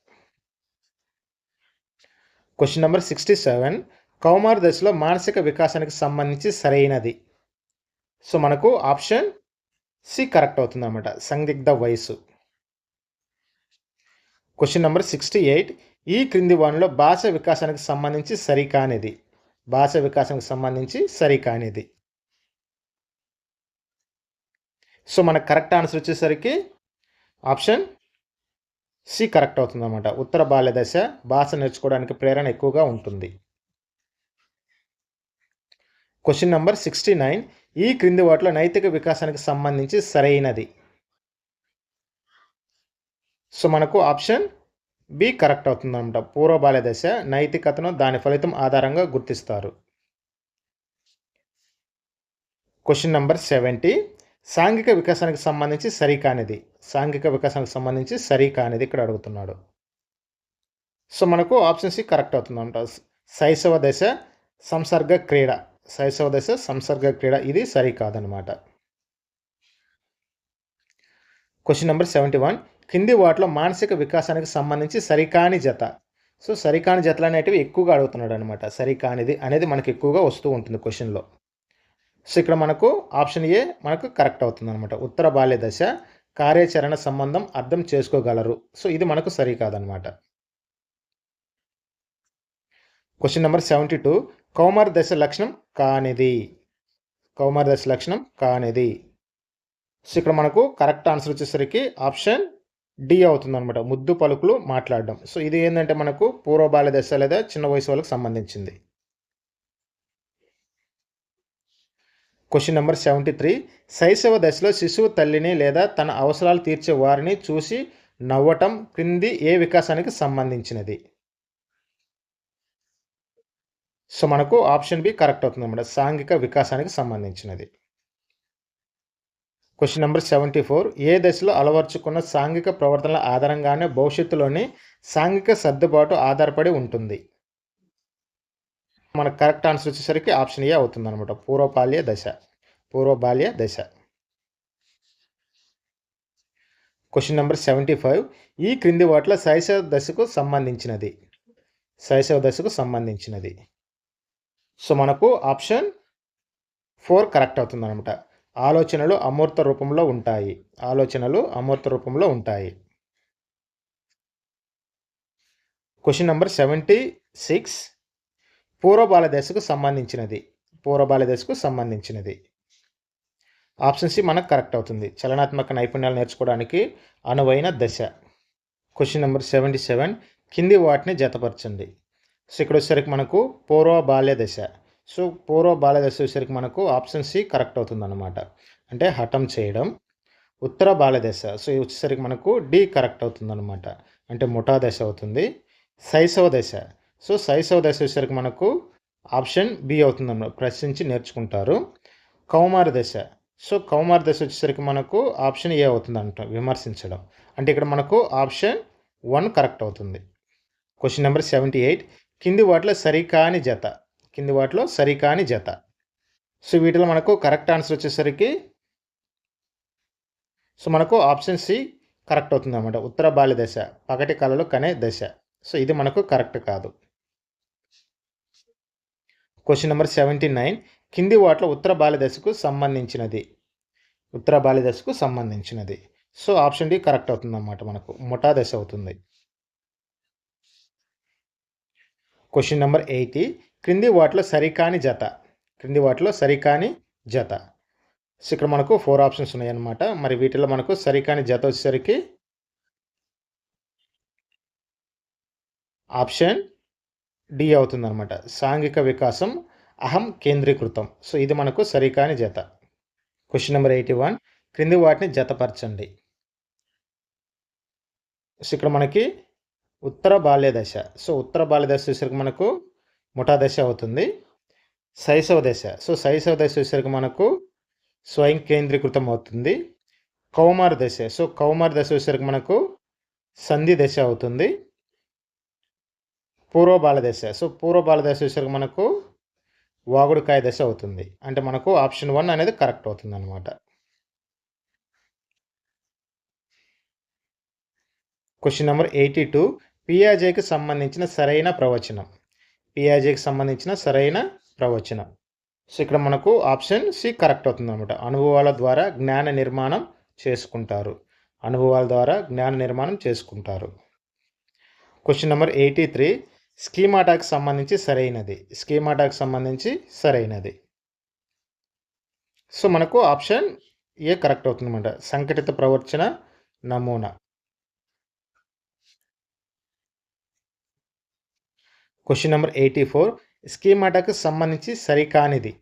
Question number 67. కౌమార దశలో మానసిక వికాసానికి సంబంధించి సరైనది. సో మనకు ఆప్షన్ సి కరెక్ట్ అవుతుందన్నమాట. సందిగ్ధ వయసు. Question number 68. ఈ క్రింది వానిలో భాష వికాసానికి సంబంధించి సరికానిది. సో మనకు కరెక్ట్ ఆన్సర్ వచ్చేసరికి ఆప్షన్ సి కరెక్ట్ అవుతుంది అన్నమాట. ఉత్తర బాల్య దశ భాష నేర్చుకోవడానికి ప్రేరణ ఎక్కువగా ఉంటుంది. Question number 69. ఈ క్రింది వాటిలో నైతిక వికాసానికి సంబంధించి సరైనది. సో మనకు ఆప్షన్ బి కరెక్ట్ అవుతుంది అనమాట. పూర్వ బాల్య దశ నైతికతను దాని ఫలితం ఆధారంగా గుర్తిస్తారు. Question number 70. సాంఘిక వికాసానికి సంబంధించి సరికానిది ఇక్కడ అడుగుతున్నాడు. సో మనకు ఆప్షన్ సి కరెక్ట్ అవుతుంది అనమాట. శైశవ దశ సంసర్గ క్రీడ. శైశవ దశ సంసర్గ క్రీడ ఇది సరికాదనమాట. క్వశ్చన్ నెంబర్ 71 కింది వాటిలో మానసిక వికాసానికి సంబంధించి సరికాని జత. సో సరికాని జతలు అనేటివి ఎక్కువగా అడుగుతున్నాడు అనమాట. సరికానిది అనేది మనకి ఎక్కువగా వస్తూ ఉంటుంది క్వశ్చన్లో. సో ఇక్కడ మనకు ఆప్షన్ ఏ మనకు కరెక్ట్ అవుతుంది అనమాట. ఉత్తర బాల్య దశ కార్యాచరణ సంబంధం అర్థం చేసుకోగలరు. సో ఇది మనకు సరికాదనమాట. క్వశ్చన్ నెంబర్ 72 కౌమార దశ లక్షణం కానిది. కౌమార దశ లక్షణం కానిది. సో ఇక్కడ మనకు కరెక్ట్ ఆన్సర్ వచ్చేసరికి ఆప్షన్ డి అవుతుంది అనమాట. ముద్దు పలుకులు మాట్లాడడం. సో ఇది ఏంటంటే మనకు పూర్వ బాల్య దశ లేదా చిన్న వయసు వాళ్ళకి సంబంధించింది. క్వశ్చన్ నెంబర్ 73 శైశవ దశలో శిశువు తల్లిని లేదా తన అవసరాలు తీర్చే వారిని చూసి నవ్వటం క్రింది ఏ వికాసానికి సంబంధించినది. సో మనకు ఆప్షన్ బి కరెక్ట్ అవుతుంది అనమాట. సాంఘిక వికాసానికి సంబంధించినది. క్వశ్చన్ నెంబర్ 74 ఏ దశలో అలవర్చుకున్న సాంఘిక ప్రవర్తనల ఆధారంగానే భవిష్యత్తులోని సాంఘిక సర్దుబాటు ఆధారపడి ఉంటుంది. మనకు కరెక్ట్ ఆన్సర్ వచ్చేసరికి ఆప్షన్ ఏ అవుతుంది అనమాట. పూర్వబాల్య దశ. పూర్వబాల్య దశ. క్వశ్చన్ నెంబర్ 75 ఈ క్రింది వాటిలో శైశవ దశకు సంబంధించినది. శైశవ దశకు సంబంధించినది. సో మనకు ఆప్షన్ 4 కరెక్ట్ అవుతుంది అనమాట. ఆలోచనలు అమూర్త రూపంలో ఉంటాయి. ఆలోచనలు అమూర్త రూపంలో ఉంటాయి. క్వశ్చన్ నెంబర్ 76 పూర్వబాల దశకు సంబంధించినది. పూర్వబాల దశకు సంబంధించినది. ఆప్షన్ సి మనకు కరెక్ట్ అవుతుంది. చలనాత్మక నైపుణ్యాలు నేర్చుకోవడానికి అనువైన దశ. క్వశ్చన్ నెంబర్ 77 కింది వాటిని జతపరచండి. సో ఇక్కడ వచ్చేసరికి మనకు పూర్వ బాల్య దశ. సో పూర్వ బాల్య దశ వచ్చేసరికి మనకు ఆప్షన్ సి కరెక్ట్ అవుతుంది అన్నమాట. అంటే హఠం చేయడం. ఉత్తర బాల్య దశ. సో ఇది వచ్చేసరికి మనకు డి కరెక్ట్ అవుతుంది అనమాట. అంటే ముఠా దశ అవుతుంది. శైశవ దశ. సో శైశవ దశ వచ్చేసరికి మనకు ఆప్షన్ బి అవుతుంది అన్నమాట. ప్రశ్నించి నేర్చుకుంటారు. కౌమార దశ. సో కౌమార దశ వచ్చేసరికి మనకు ఆప్షన్ ఏ అవుతుంది అంట, విమర్శించడం. అంటే ఇక్కడ మనకు ఆప్షన్ 1 కరెక్ట్ అవుతుంది. క్వశ్చన్ నెంబర్ 78 కింది వాటిలో సరికాని జత. కింది వాటిలో సరికాని జత. సో వీటిలో మనకు కరెక్ట్ ఆన్సర్ వచ్చేసరికి సో మనకు ఆప్షన్ సి కరెక్ట్ అవుతుంది అన్నమాట. ఉత్తర బాల్య దశ పగటి కళలు కనే దశ. సో ఇది మనకు కరెక్ట్ కాదు. క్వశ్చన్ నెంబర్ 79 కింది వాటిలో ఉత్తర బాల్య దశకు సంబంధించినది. ఉత్తర బాల్య దశకు సంబంధించినది. సో ఆప్షన్ డి కరెక్ట్ అవుతుంది అన్నమాట. మనకు ముఠా దశ అవుతుంది. క్వశ్చన్ నెంబర్ 80 క్రింది వాటిలో సరికాని జత. క్రింది వాటిలో సరికాని జత. సో ఇక్కడ మనకు 4 ఆప్షన్స్ ఉన్నాయన్నమాట. మరి వీటిలో మనకు సరికాని జత వచ్చేసరికి ఆప్షన్ డి అవుతుంది అనమాట. సాంఘిక వికాసం అహం కేంద్రీకృతం. సో ఇది మనకు సరికాని జత. క్వశ్చన్ నెంబర్ 81 క్రింది వాటిని జతపరచండి. సో ఇక్కడ మనకి ఉత్తర బాల్య దశ. సో ఉత్తర బాల్య దశ వచ్చేసరికి మనకు ముఠా దశ అవుతుంది. శైశవ దశ. సో శైశవ దశ వచ్చేసరికి మనకు స్వయం కేంద్రీకృతం అవుతుంది. కౌమార దశ. సో కౌమార దశ వచ్చేసరికి మనకు సంధి దశ అవుతుంది. పూర్వ బాల్య దశ. సో పూర్వ బాల్య దశ వచ్చేసరికి మనకు వాగుడుకాయ దశ అవుతుంది. అంటే మనకు ఆప్షన్ 1 అనేది కరెక్ట్ అవుతుంది అనమాట. క్వశ్చన్ నెంబర్ 82 పియాజేకి సంబంధించిన సరైన ప్రవచనం. పియాజేకి సంబంధించిన సరైన ప్రవచనం. సో ఇక్కడ మనకు ఆప్షన్ సి కరెక్ట్ అవుతుంది అనమాట. అనుభవాల ద్వారా జ్ఞాన నిర్మాణం చేసుకుంటారు. అనుభవాల ద్వారా జ్ఞాన నిర్మాణం చేసుకుంటారు. క్వశ్చన్ నెంబర్ 83 స్కీమాటాకి సంబంధించి సరైనది. స్కీమాటాకి సంబంధించి సరైనది. సో మనకు ఆప్షన్ ఏ కరెక్ట్ అవుతుంది అనమాట. సంఘటిత ప్రవర్తన నమూనా. క్వశ్చన్ నెంబర్ 84 స్కీమాటాకి సంబంధించి సరికానిది.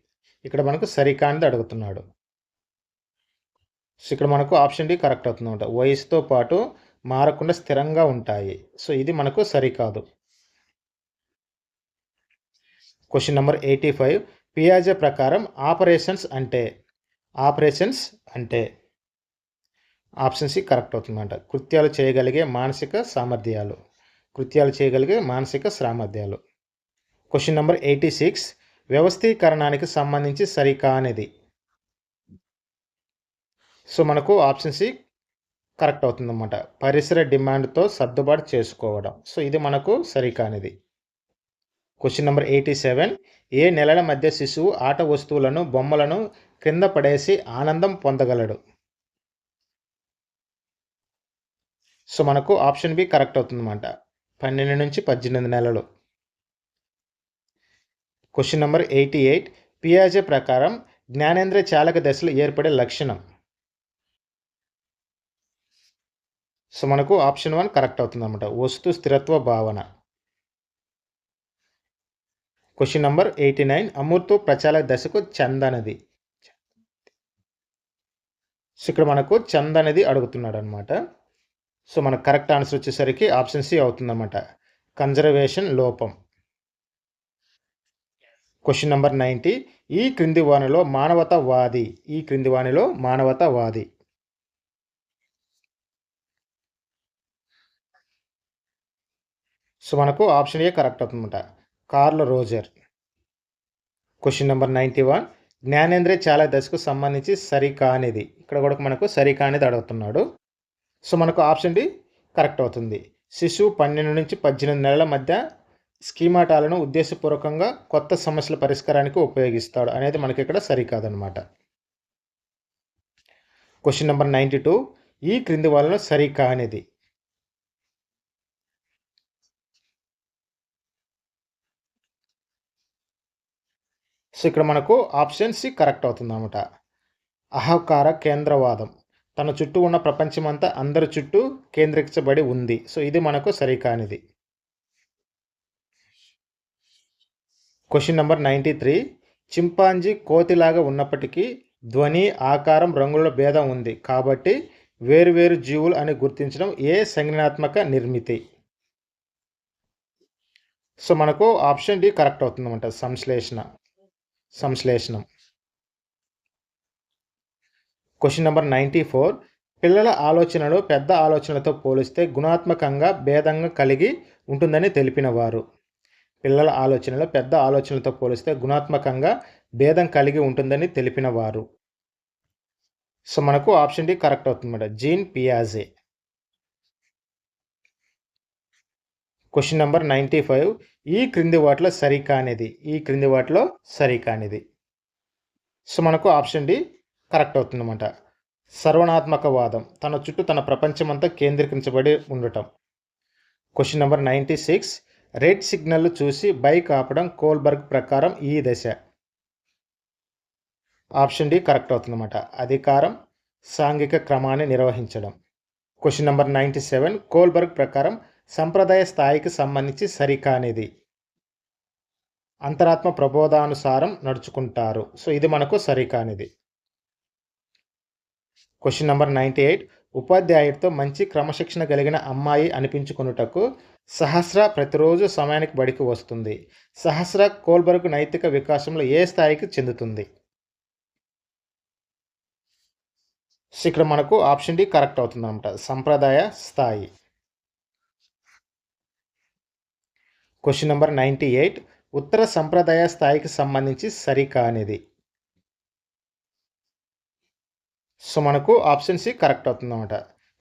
ఇక్కడ మనకు సరికానిది అడుగుతున్నాడు. సో ఇక్కడ మనకు ఆప్షన్ డి కరెక్ట్ అవుతుంది అనమాట. వయసుతో పాటు మారకుండా స్థిరంగా ఉంటాయి. సో ఇది మనకు సరికాదు. క్వశ్చన్ నెంబర్ 85 పియాజే ప్రకారం ఆపరేషన్స్ అంటే ఆప్షన్ సి కరెక్ట్ అవుతుందంట. కృత్యాలు చేయగలిగే మానసిక సామర్థ్యాలు. కృత్యాలు చేయగలిగే మానసిక సామర్థ్యాలు. క్వశ్చన్ నెంబర్ 86 వ్యవస్థీకరణానికి సంబంధించి సరికానిది. సో మనకు ఆప్షన్ సి కరెక్ట్ అవుతుందన్నమాట. పరిసర డిమాండ్తో సర్దుబాటు చేసుకోవడం. సో ఇది మనకు సరికానిది. క్వశ్చన్ నెంబర్ 87 ఏ నెలల మధ్య శిశువు ఆట వస్తువులను బొమ్మలను క్రింద పడేసి ఆనందం పొందగలడు. సో మనకు ఆప్షన్ బి కరెక్ట్ అవుతుందన్నమాట. 12 నుంచి 18 నెలలు. క్వశ్చన్ నెంబర్ 88 పియాజే ప్రకారం జ్ఞానేంద్రియ చాలక దశలో ఏర్పడే లక్షణం. సో మనకు ఆప్షన్ 1 కరెక్ట్ అవుతుందన్నమాట. వస్తు స్థిరత్వ భావన. క్వశ్చన్ నెంబర్ 89 అమూర్తో ప్రచాలక దశకు చందనది. సో ఇక్కడ మనకు చందనది అడుగుతున్నాడు అనమాట. సో మనకు కరెక్ట్ ఆన్సర్ వచ్చేసరికి ఆప్షన్ సి అవుతుందన్నమాట. కన్జర్వేషన్ లోపం. క్వశ్చన్ నెంబర్ 90 ఈ క్రింది వానిలో మానవతావాది. సో మనకు ఆప్షన్ ఏ కరెక్ట్ అవుతుందన్నమాట. Carl Roger. క్వశ్చన్ నెంబర్ 91 జ్ఞానేంద్రియ చాలక దశకు సంబంధించి సరికానిది. ఇక్కడ కూడా మనకు సరికానిది అడుగుతున్నాడు. సో మనకు ఆప్షన్ డి కరెక్ట్ అవుతుంది. శిశువు 12 నుంచి 18 నెలల మధ్య స్కీమాటాలను ఉద్దేశపూర్వకంగా కొత్త సమస్యల పరిష్కారానికి ఉపయోగిస్తాడు అనేది మనకి ఇక్కడ సరికాదనమాట. క్వశ్చన్ నెంబర్ 92 ఈ క్రింది వాళ్ళలో సరికానిది. సో ఇక్కడ మనకు ఆప్షన్ సి కరెక్ట్ అవుతుందన్నమాట. అహంకార కేంద్రవాదం. తన చుట్టూ ఉన్న ప్రపంచమంతా అందరి చుట్టూ కేంద్రీకరించబడి ఉంది. సో ఇది మనకు సరికానిది. క్వశ్చన్ నెంబర్ 93 చింపాంజీ కోతిలాగా ఉన్నప్పటికీ ధ్వని, ఆకారం, రంగుల భేదం ఉంది కాబట్టి వేరువేరు జీవులు అని గుర్తించడం ఏ సంజ్ఞానాత్మక నిర్మితి. సో మనకు ఆప్షన్ డి కరెక్ట్ అవుతుందన్నమాట. సంశ్లేషణం. క్వశ్చన్ నెంబర్ 94 పిల్లల ఆలోచనలు పెద్ద ఆలోచనలతో పోలిస్తే గుణాత్మకంగా భేదంగా కలిగి ఉంటుందని తెలిపినవారు. పిల్లల ఆలోచనలు పెద్ద ఆలోచనలతో పోలిస్తే గుణాత్మకంగా భేదం కలిగి ఉంటుందని తెలిపినవారు. సో మనకు ఆప్షన్ డి కరెక్ట్ అవుతుందన్నమాట. జీన్ పియాజే. క్వశ్చన్ నెంబర్ 95 ఈ క్రింది వాటిలో సరికానిది. సో మనకు ఆప్షన్ డి కరెక్ట్ అవుతుందన్నమాట. సర్వనాత్మకవాదం. తన చుట్టూ తన ప్రపంచమంతా కేంద్రీకరించబడి ఉండటం. క్వశ్చన్ నెంబర్ 96 రెడ్ సిగ్నల్ చూసి బైక్ ఆపడం కోల్బర్గ్ ప్రకారం ఈ దశ. ఆప్షన్ డి కరెక్ట్ అవుతుందన్నమాట. అధికారం, సాంఘిక క్రమాన్ని నిర్వహించడం. క్వశ్చన్ నెంబర్ 97 కోల్బర్గ్ ప్రకారం సంప్రదాయ స్థాయికి సంబంధించి సరికానిది. అంతరాత్మ ప్రబోధానుసారం నడుచుకుంటారు. సో ఇది మనకు సరికానిది. క్వశ్చన్ నెంబర్ 98 ఉపాధ్యాయుడితో మంచి క్రమశిక్షణ కలిగిన అమ్మాయి అనిపించుకొనుటకు సహస్ర ప్రతిరోజు సమయానికి బడికి వస్తుంది. సహస్ర కోల్బర్గ్ నైతిక వికాసంలో ఏ స్థాయికి చెందుతుంది. సో ఇక్కడ మనకు ఆప్షన్ డి కరెక్ట్ అవుతుందన్నమాట. సంప్రదాయ స్థాయి. క్వశ్చన్ నెంబర్ 98 ఉత్తర సంప్రదాయ స్థాయికి సంబంధించి సరికానిది. సో మనకు ఆప్షన్ సి కరెక్ట్ అవుతుందన్నమాట.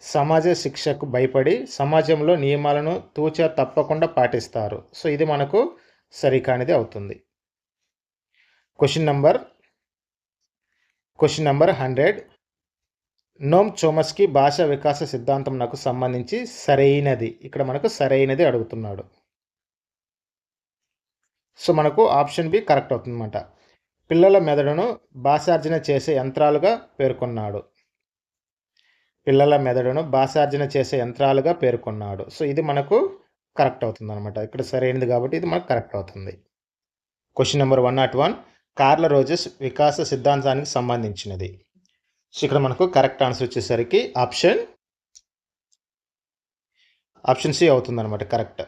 సమాజ శిక్షకు భయపడి సమాజంలో నియమాలను తూచా తప్పకుండా పాటిస్తారు. సో ఇది మనకు సరికానిది అవుతుంది. క్వశ్చన్ నెంబర్ 100 నోమ్ చోమస్కీ భాషా వికాస సిద్ధాంతం నాకు సంబంధించి సరైనది. ఇక్కడ మనకు సరైనది అడుగుతున్నాడు. సో మనకు ఆప్షన్ బి కరెక్ట్ అవుతుందన్నమాట. పిల్లల మెదడును భాషార్జన చేసే యంత్రాలుగా పేర్కొన్నాడు. సో ఇది మనకు కరెక్ట్ అవుతుంది అనమాట. ఇక్కడ సరైనది కాబట్టి ఇది మనకు కరెక్ట్ అవుతుంది. క్వశ్చన్ నెంబర్ 101 కార్ల్ రోజర్స్ వికాస సిద్ధాంతానికి సంబంధించినది. సో ఇక్కడ మనకు కరెక్ట్ ఆన్సర్ వచ్చేసరికి ఆప్షన్ సి అవుతుందన్నమాట. కరెక్ట్.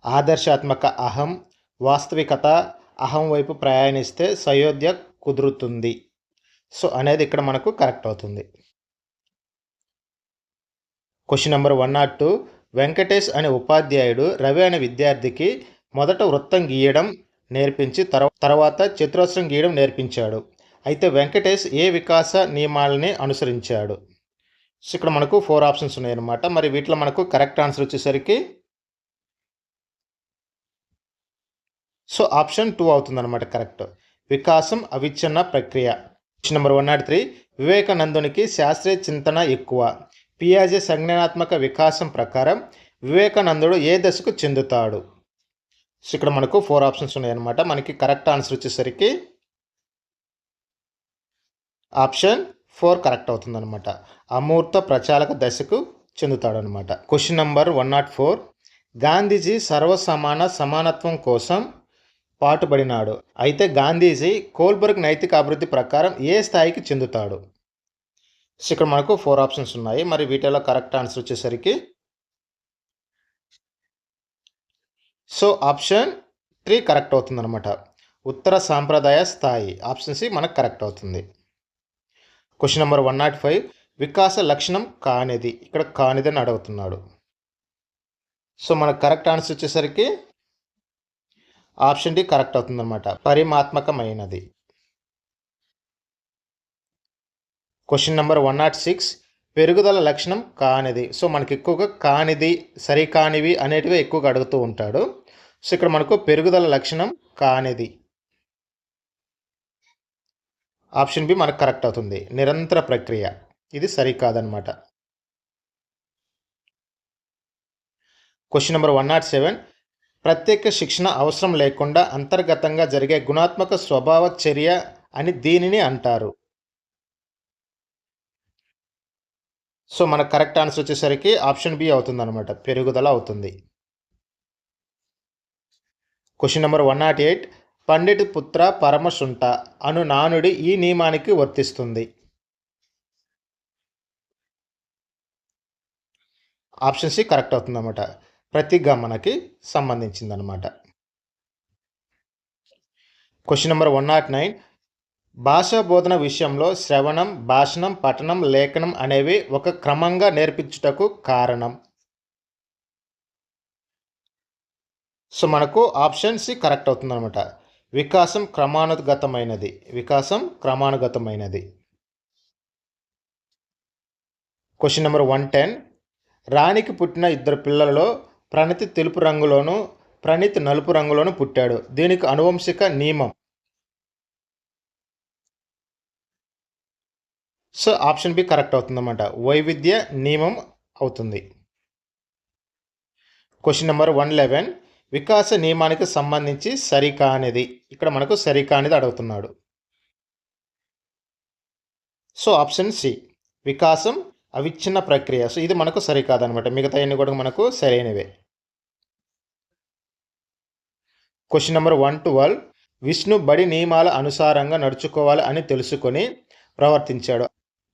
ఆదర్శాత్మక అహం, వాస్తవికత అహం వైపు ప్రయాణిస్తే సయోధ్య కుదురుతుంది. సో అనేది ఇక్కడ మనకు కరెక్ట్ అవుతుంది. క్వశ్చన్ నెంబర్ 102 వెంకటేష్ అనే ఉపాధ్యాయుడు రవి అనే విద్యార్థికి మొదట వృత్తం గీయడం నేర్పించి తర్వాత చతురస్రం గీయడం నేర్పించాడు. అయితే వెంకటేష్ ఏ వికాస నియమాలని అనుసరించాడు? సో ఇక్కడ మనకు 4 ఆప్షన్స్ ఉన్నాయన్నమాట. మరి వీటిలో మనకు కరెక్ట్ ఆన్సర్ వచ్చేసరికి సో ఆప్షన్ 2 అవుతుందన్నమాట కరెక్ట్. వికాసం అవిచ్ఛిన్న ప్రక్రియ. క్వశ్చన్ నెంబర్ 103 వివేకానందునికి శాస్త్రీయ చింతన ఎక్కువ. పియాజే సంజ్ఞానాత్మక వికాసం ప్రకారం వివేకానందుడు ఏ దశకు చెందుతాడు? సో ఇక్కడ మనకు 4 ఆప్షన్స్ ఉన్నాయన్నమాట. మనకి కరెక్ట్ ఆన్సర్ వచ్చేసరికి ఆప్షన్ 4 కరెక్ట్ అవుతుందన్నమాట. అమూర్త ప్రచాలక దశకు చెందుతాడనమాట. క్వశ్చన్ నెంబర్ 104 గాంధీజీ సర్వసమాన సమానత్వం కోసం పాటుపడినాడు. అయితే గాంధీజీ కోల్బర్గ్ నైతిక అభివృద్ధి ప్రకారం ఏ స్థాయికి చెందుతాడు? సో ఇక్కడ మనకు 4 ఆప్షన్స్ ఉన్నాయి. మరి వీటిలో కరెక్ట్ ఆన్సర్ వచ్చేసరికి సో ఆప్షన్ 3 కరెక్ట్ అవుతుందన్నమాట. ఉత్తర సాంప్రదాయ స్థాయి. ఆప్షన్ సి మనకు కరెక్ట్ అవుతుంది. క్వశ్చన్ నెంబర్ 105 వికాస లక్షణం కానిది. ఇక్కడ కానిది అని అడుగుతున్నాడు. సో మనకు కరెక్ట్ ఆన్సర్ వచ్చేసరికి ఆప్షన్ డి కరెక్ట్ అవుతుందన్నమాట. పరిమాత్మకమైనది. క్వశ్చన్ నెంబర్ 106 పెరుగుదల లక్షణం కానిది. సో మనకి ఎక్కువగా కానిది, సరికానివి అనేటివి ఎక్కువగా అడుగుతూ ఉంటాడు. సో ఇక్కడ మనకు పెరుగుదల లక్షణం కానిది. ఆప్షన్ బి మనకు కరెక్ట్ అవుతుంది. నిరంతర ప్రక్రియ. ఇది సరికాదనమాట. క్వశ్చన్ నెంబర్ 107 ప్రత్యేక శిక్షణ అవసరం లేకుండా అంతర్గతంగా జరిగే గుణాత్మక స్వభావ చర్య అని దీనిని అంటారు. సో మన కరెక్ట్ ఆన్సర్ వచ్చేసరికి ఆప్షన్ బి అవుతుందన్నమాట. పెరుగుదల అవుతుంది. క్వశ్చన్ నెంబర్ 108 పండిట్ పుత్ర పరమశుంఠ అను నానుడి ఈ నియమానికి వర్తిస్తుంది. ఆప్షన్ సి కరెక్ట్ అవుతుందన్నమాట. ప్రతిగమనకి సంబంధించిందనమాట. క్వశ్చన్ నెంబర్ 109 భాషా బోధన విషయంలో శ్రవణం, భాషణం, పఠనం, లేఖనం అనేవి ఒక క్రమంగా నేర్పించుటకు కారణం. సో మనకు ఆప్షన్ సి కరెక్ట్ అవుతుందన్నమాట. వికాసం క్రమానుగతమైనది. వికాసం క్రమానుగతమైనది. క్వశ్చన్ నెంబర్ 110 రాణికి పుట్టిన 2 పిల్లలలో ప్రణతి తెలుపు రంగులోను, ప్రణీత్ నలుపు రంగులోను పుట్టాడు. దీనికి అనువంశిక నియమం. సో ఆప్షన్ బి కరెక్ట్ అవుతుందన్నమాట. వైవిధ్య నియమం అవుతుంది. క్వశ్చన్ నెంబర్ 111 వికాస నియమానికి సంబంధించి సరికానిది. ఇక్కడ మనకు సరికానిది అడుగుతున్నాడు. సో ఆప్షన్ సి వికాసం అవిచ్ఛిన్న ప్రక్రియ. సో ఇది మనకు సరికాదనమాట. మిగతా అన్ని కూడా మనకు సరైనవే. క్వశ్చన్ నెంబర్ 112 విష్ణు బడి నియమాల అనుసారంగా నడుచుకోవాలి అని తెలుసుకొని ప్రవర్తించాడు.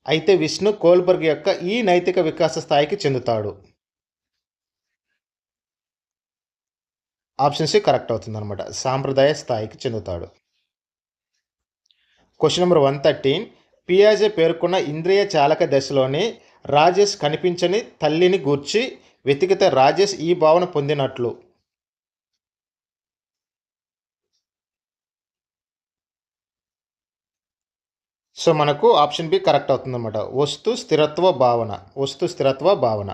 అయితే విష్ణు కోల్బర్గ్ యొక్క ఈ నైతిక వికాస స్థాయికి చెందుతాడు. ఆప్షన్ సి కరెక్ట్ అవుతుందన్నమాట. సాంప్రదాయ స్థాయికి చెందుతాడు. క్వశ్చన్ నెంబర్ 113 పియాజే పేర్కొన్న ఇంద్రియ చాలక దశలోని రాజేష్ కనిపించని తల్లిని గూర్చి వెతికితే రాజేష్ ఈ భావన పొందినట్లు. సో మనకు ఆప్షన్ బి కరెక్ట్ అవుతుందన్నమాట. వస్తు స్థిరత్వ భావన. వస్తు స్థిరత్వ భావన.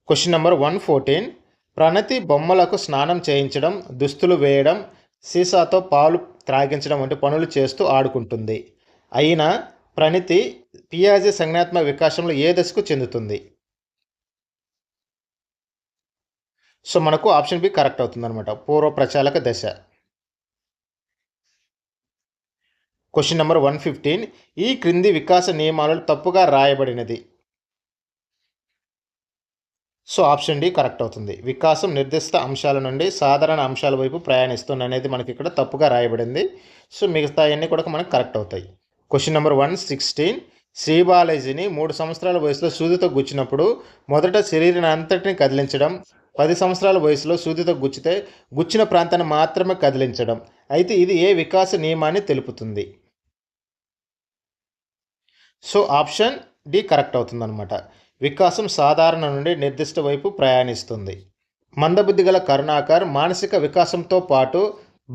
క్వశ్చన్ నెంబర్ 114 ప్రణతి బొమ్మలకు స్నానం చేయించడం, దుస్తులు వేయడం, సీసాతో పాలు త్రాగించడం వంటి పనులు చేస్తూ ఆడుకుంటుంది. అయినా ప్రణతి పియాజే సంజ్ఞానాత్మక వికాసంలో ఏ దశకు చెందుతుంది? సో మనకు ఆప్షన్ బి కరెక్ట్ అవుతుందన్నమాట. పూర్వ ప్రచాలక దశ. క్వశ్చన్ నెంబర్ 115 ఈ క్రింది వికాస నియమాలు తప్పుగా రాయబడినది. సో ఆప్షన్ డి కరెక్ట్ అవుతుంది. వికాసం నిర్దిష్ట అంశాల నుండి సాధారణ అంశాల వైపు ప్రయాణిస్తుంది అనేది మనకి ఇక్కడ తప్పుగా రాయబడింది. సో మిగతా అన్నీ కూడా మనకు కరెక్ట్ అవుతాయి. క్వశ్చన్ నెంబర్ 116 శ్రీబాలాజీని 3 సంవత్సరాల వయసులో సూదితో గుచ్చినప్పుడు మొదట శరీరాన్ని అంతటిని కదిలించడం, 10 సంవత్సరాల వయసులో సూదితో గుచ్చితే గుచ్చిన ప్రాంతాన్ని మాత్రమే కదిలించడం. అయితే ఇది ఏ వికాస నియమాన్ని తెలుపుతుంది? సో ఆప్షన్ డి కరెక్ట్ అవుతుందన్నమాట. వికాసం సాధారణ నుండి నిర్దిష్ట వైపు ప్రయాణిస్తుంది. మందబుద్ధి గల కరుణాకర్ మానసిక వికాసంతో పాటు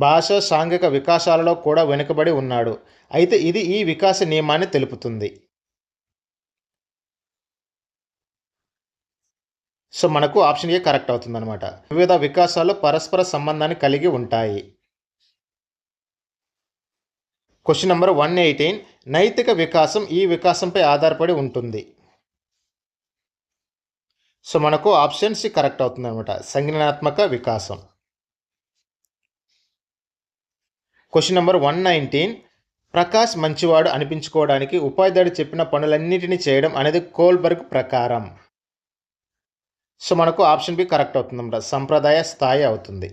భాష సాంఘిక వికాసాలలో కూడా వెనుకబడి ఉన్నాడు. అయితే ఇది ఈ వికాస నియమాన్ని తెలుపుతుంది. సో మనకు ఆప్షన్ ఏ కరెక్ట్ అవుతుందన్నమాట. వివిధ వికాసాలు పరస్పర సంబంధాన్ని కలిగి ఉంటాయి. క్వశ్చన్ నెంబర్ 118, నైతిక వికాసం ఈ వికాసంపై ఆధారపడి ఉంటుంది. సో మనకు ఆప్షన్ సి కరెక్ట్ అవుతుందన్నమాట. సంజ్ఞానాత్మక వికాసం. క్వశ్చన్ నెంబర్ 119, ప్రకాష్ మంచివాడు అనిపించుకోవడానికి ఉపాధ్యాయుడు చెప్పిన పనులన్నిటినీ చేయడం అనేది కోల్బర్గ్ ప్రకారం. సో మనకు ఆప్షన్ బి కరెక్ట్ అవుతుందన్నమాట. సంప్రదాయ స్థాయి అవుతుంది.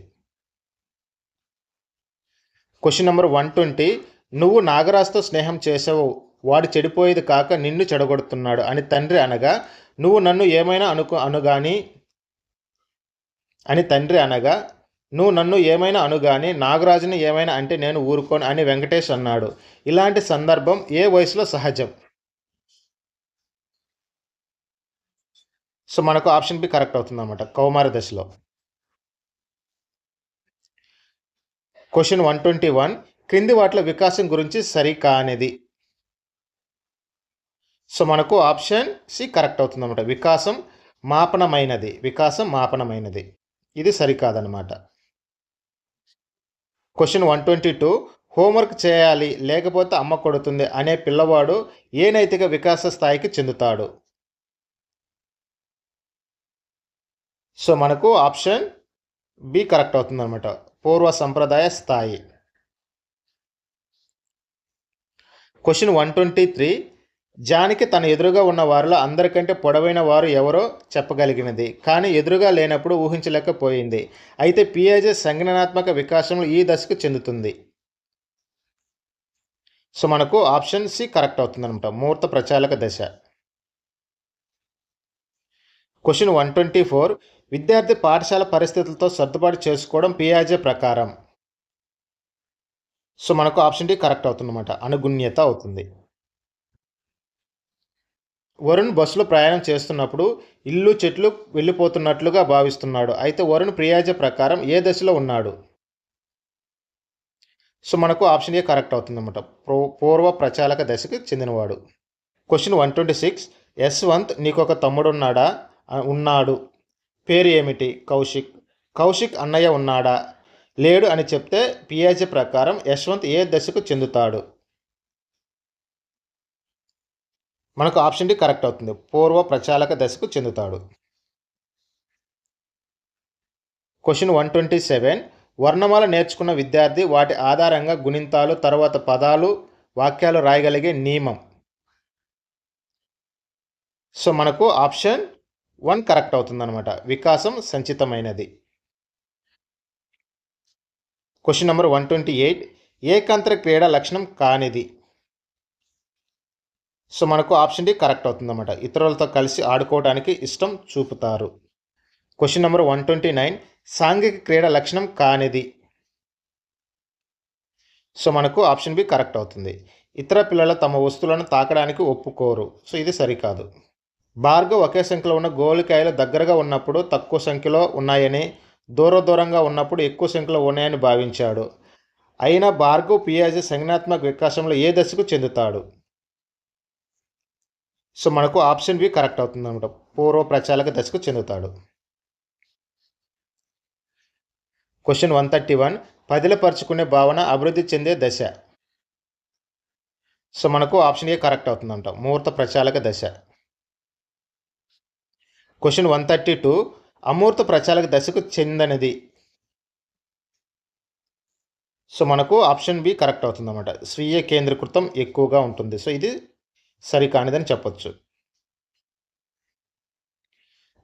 క్వశ్చన్ నెంబర్ 120, నువ్వు నాగరాజుతో స్నేహం చేసావు, వాడు చెడిపోయేది కాక నిన్ను చెడగొడుతున్నాడు అని తండ్రి అనగా నువ్వు నన్ను ఏమైనా అనుగాని నాగరాజుని ఏమైనా అంటే నేను ఊరుకోను అని వెంకటేష్ అన్నాడు. ఇలాంటి సందర్భం ఏ వయసులో సహజం? సో మనకు ఆప్షన్ బి కరెక్ట్ అవుతుంది అన్నమాట. కౌమార దశలో. క్వశ్చన్ 121, క్రింది వాటిలో వికాసం గురించి సరికానిది. సో మనకు ఆప్షన్ సి కరెక్ట్ అవుతుంది అన్నమాట. వికాసం మాపనమైనది. ఇది సరికాదనమాట. క్వశ్చన్ 122, హోంవర్క్ చేయాలి లేకపోతే అమ్మ కొడుతుంది అనే పిల్లవాడు ఏ నైతిక వికాస స్థాయికి చెందుతాడు? సో మనకు ఆప్షన్ బి కరెక్ట్ అవుతుంది అనమాట. పూర్వ సంప్రదాయ స్థాయి. క్వశ్చన్ 123, జానికి తన ఎదురుగా ఉన్న వారిలో అందరికంటే పొడవైన వారు ఎవరో చెప్పగలిగినది, కానీ ఎదురుగా లేనప్పుడు ఊహించలేకపోయింది. అయితే పియాజే సంజ్ఞానాత్మక వికాసంలో ఈ దశకు చెందుతుంది. సో మనకు ఆప్షన్ సి కరెక్ట్ అవుతుందన్నమాట. మూర్త ప్రచాలక దశ. క్వశ్చన్ 124, విద్యార్థి పాఠశాల పరిస్థితులతో సర్దుబాటు చేసుకోవడం పియాజే ప్రకారం. సో మనకు ఆప్షన్ డి కరెక్ట్ అవుతుందన్నమాట. అనుగుణ్యత అవుతుంది. వరుణ్ బస్సులో ప్రయాణం చేస్తున్నప్పుడు ఇల్లు చెట్లు వెళ్ళిపోతున్నట్లుగా భావిస్తున్నాడు. అయితే వరుణ్ పియాజే ప్రకారం ఏ దశలో ఉన్నాడు? సో మనకు ఆప్షన్ ఏ కరెక్ట్ అవుతుందన్నమాట. పూర్వ ప్రచాలక దశకి చెందినవాడు. క్వశ్చన్ 126, యశ్వంత్ నీకు ఒక తమ్ముడు ఉన్నాడు, పేరు ఏమిటి? కౌశిక్ అన్నయ్య ఉన్నాడా? లేడు అని చెప్తే పియాజే ప్రకారం యశ్వంత్ ఏ దశకు చెందుతాడు? మనకు ఆప్షన్ డి కరెక్ట్ అవుతుంది. పూర్వ ప్రచాలక దశకు చెందుతాడు. క్వశ్చన్ 127, వర్ణమాల నేర్చుకున్న విద్యార్థి వాటి ఆధారంగా గుణింతాలు తర్వాత పదాలు వాక్యాలు రాయగలిగే నియమం. సో మనకు ఆప్షన్ 1 కరెక్ట్ అవుతుందన్నమాట. వికాసం సంచితమైనది. క్వశ్చన్ నెంబర్ 128, ఏకాంతర క్రీడ లక్షణం కానిది. సో మనకు ఆప్షన్ డి కరెక్ట్ అవుతుందన్నమాట. ఇతరులతో కలిసి ఆడుకోవడానికి ఇష్టం చూపుతారు. క్వశ్చన్ నెంబర్ 129, సాంఘిక క్రీడ లక్షణం కానిది. సో మనకు ఆప్షన్ బి కరెక్ట్ అవుతుంది. ఇతర పిల్లలు తమ వస్తువులను తాకడానికి ఒప్పుకోరు. సో ఇది సరికాదు. భార్గవ్ ఒకే సంఖ్యలో ఉన్న గోలికాయలు దగ్గరగా ఉన్నప్పుడు తక్కువ సంఖ్యలో ఉన్నాయని, దూరంగా ఉన్నప్పుడు ఎక్కువ సంఖ్యలో ఉన్నాయని భావించాడు. అయినా భార్గవ్ పియాజే సంజ్ఞానాత్మక వికాసంలో ఏ దశకు చెందుతాడు? సో మనకు ఆప్షన్ బి కరెక్ట్ అవుతుంది అనమాట. పూర్వ ప్రచాలక దశకు చెందుతాడు. క్వశ్చన్ 131, పదిలపరుచుకునే భావన అభివృద్ధి చెందే దశ. సో మనకు ఆప్షన్ ఏ కరెక్ట్ అవుతుందంట. మూర్త ప్రచాలక దశ. క్వశ్చన్ 132, అమూర్త ప్రచాలక దశకు చెందనిది. సో మనకు ఆప్షన్ బి కరెక్ట్ అవుతుందన్నమాట. స్వీయ కేంద్రీకృతం ఎక్కువగా ఉంటుంది. సో ఇది సరికానిదని చెప్పొచ్చు.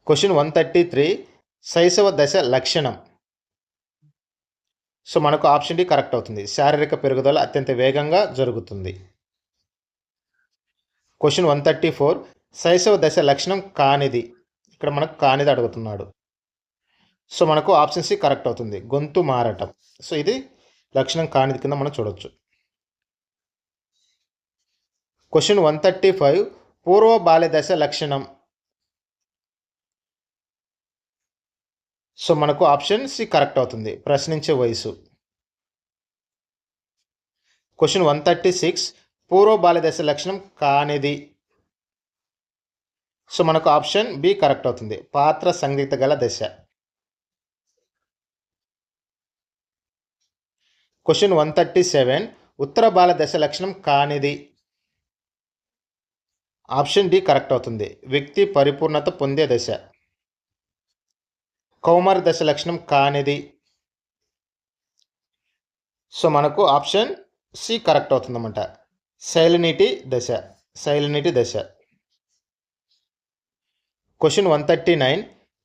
క్వశ్చన్ 133, శైశవ దశ లక్షణం. సో మనకు ఆప్షన్ డి కరెక్ట్ అవుతుంది. శారీరక పెరుగుదల అత్యంత వేగంగా జరుగుతుంది. క్వశ్చన్ 134, శైశవ దశ లక్షణం కానిది. ఇక్కడ మనకు కానిది అడుగుతున్నాడు. సో మనకు ఆప్షన్ సి కరెక్ట్ అవుతుంది. గొంతు మారటం. సో ఇది లక్షణం కానిది కింద మనం చూడవచ్చు. క్వశ్చన్ 135, పూర్వ బాల్య దశ లక్షణం. సో మనకు ఆప్షన్ సి కరెక్ట్ అవుతుంది, ప్రశ్నించే వయసు. క్వశ్చన్ 136, పూర్వ బాల్యదశ లక్షణం కానిది. సో మనకు ఆప్షన్ బి కరెక్ట్ అవుతుంది, పాత్ర సందిగ్ధ గల దశ. క్వశ్చన్ 137, ఉత్తర బాల దశ లక్షణం కానిది. ఆప్షన్ డి కరెక్ట్ అవుతుంది, వ్యక్తి పరిపూర్ణత పొందే దశ. కౌమార దశ లక్షణం కానిది. సో మనకు ఆప్షన్ సి కరెక్ట్ అవుతుందన్నమాట, సైలనిటీ దశ. సైలనిటీ దశ. క్వశ్చన్ 139,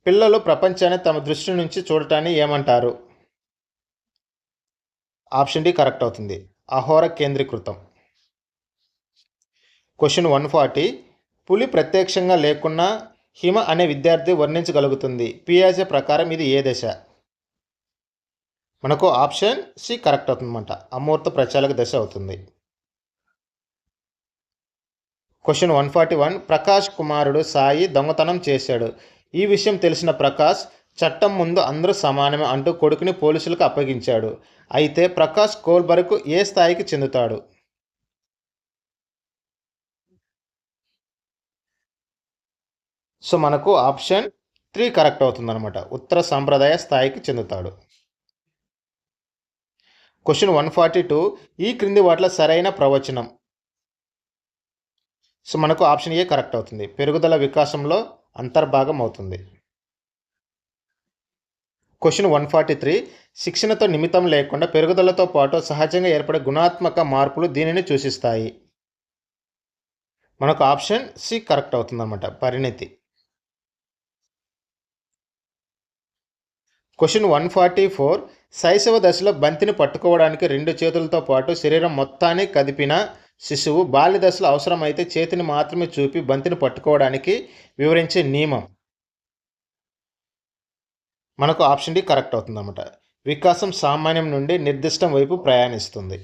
పిల్లలు ప్రపంచాన్ని తమ దృష్టి నుంచి చూడటాన్ని ఏమంటారు. ఆప్షన్ డి కరెక్ట్ అవుతుంది, అహోర కేంద్రీకృతం. క్వశ్చన్ 140, పులి ప్రత్యక్షంగా లేకున్నా హిమ అనే విద్యార్థి వర్ణించగలుగుతుంది. పియాజే ప్రకారం ఇది ఏ దశ. మనకు ఆప్షన్ సి కరెక్ట్ అవుతుందన్నమాట, అమూర్త ప్రచాలక దశ అవుతుంది. క్వశ్చన్ 141, ప్రకాష్ కుమారుడు సాయి దొంగతనం చేశాడు. ఈ విషయం తెలిసిన ప్రకాష్ చట్టం ముందు అందరూ సమానమే అంటూ కొడుకుని పోలీసులకు అప్పగించాడు. అయితే ప్రకాష్ కోల్బర్గ్ ఏ స్థాయికి చెందుతాడు. సో మనకు ఆప్షన్ 3 కరెక్ట్ అవుతుందన్నమాట, ఉత్తర సాంప్రదాయ స్థాయికి చెందుతాడు. క్వశ్చన్ 142, ఈ క్రింది వాటిలో సరైన ప్రవచనం. సో మనకు ఆప్షన్ ఏ కరెక్ట్ అవుతుంది, పెరుగుదల వికాసంలో అంతర్భాగం అవుతుంది. క్వశ్చన్ 143, శిక్షణతో నిమిత్తం లేకుండా పెరుగుదలతో పాటు సహజంగా ఏర్పడే గుణాత్మక మార్పులు దీనిని సూచిస్తాయి. మనకు ఆప్షన్ సి కరెక్ట్ అవుతుందన్నమాట, పరిణితి. క్వశ్చన్ 144, శైశవ దశలో బంతిని పట్టుకోవడానికి 2 చేతులతో పాటు శరీరం మొత్తాన్ని కదిపిన శిశువు బాల్య దశలో అవసరమైతే చేతిని మాత్రమే చూపి బంతిని పట్టుకోవడానికి వివరించే నియమం. మనకు ఆప్షన్ డి కరెక్ట్ అవుతుందన్నమాట, వికాసం సామాన్యం నుండి నిర్దిష్టం వైపు ప్రయాణిస్తుంది.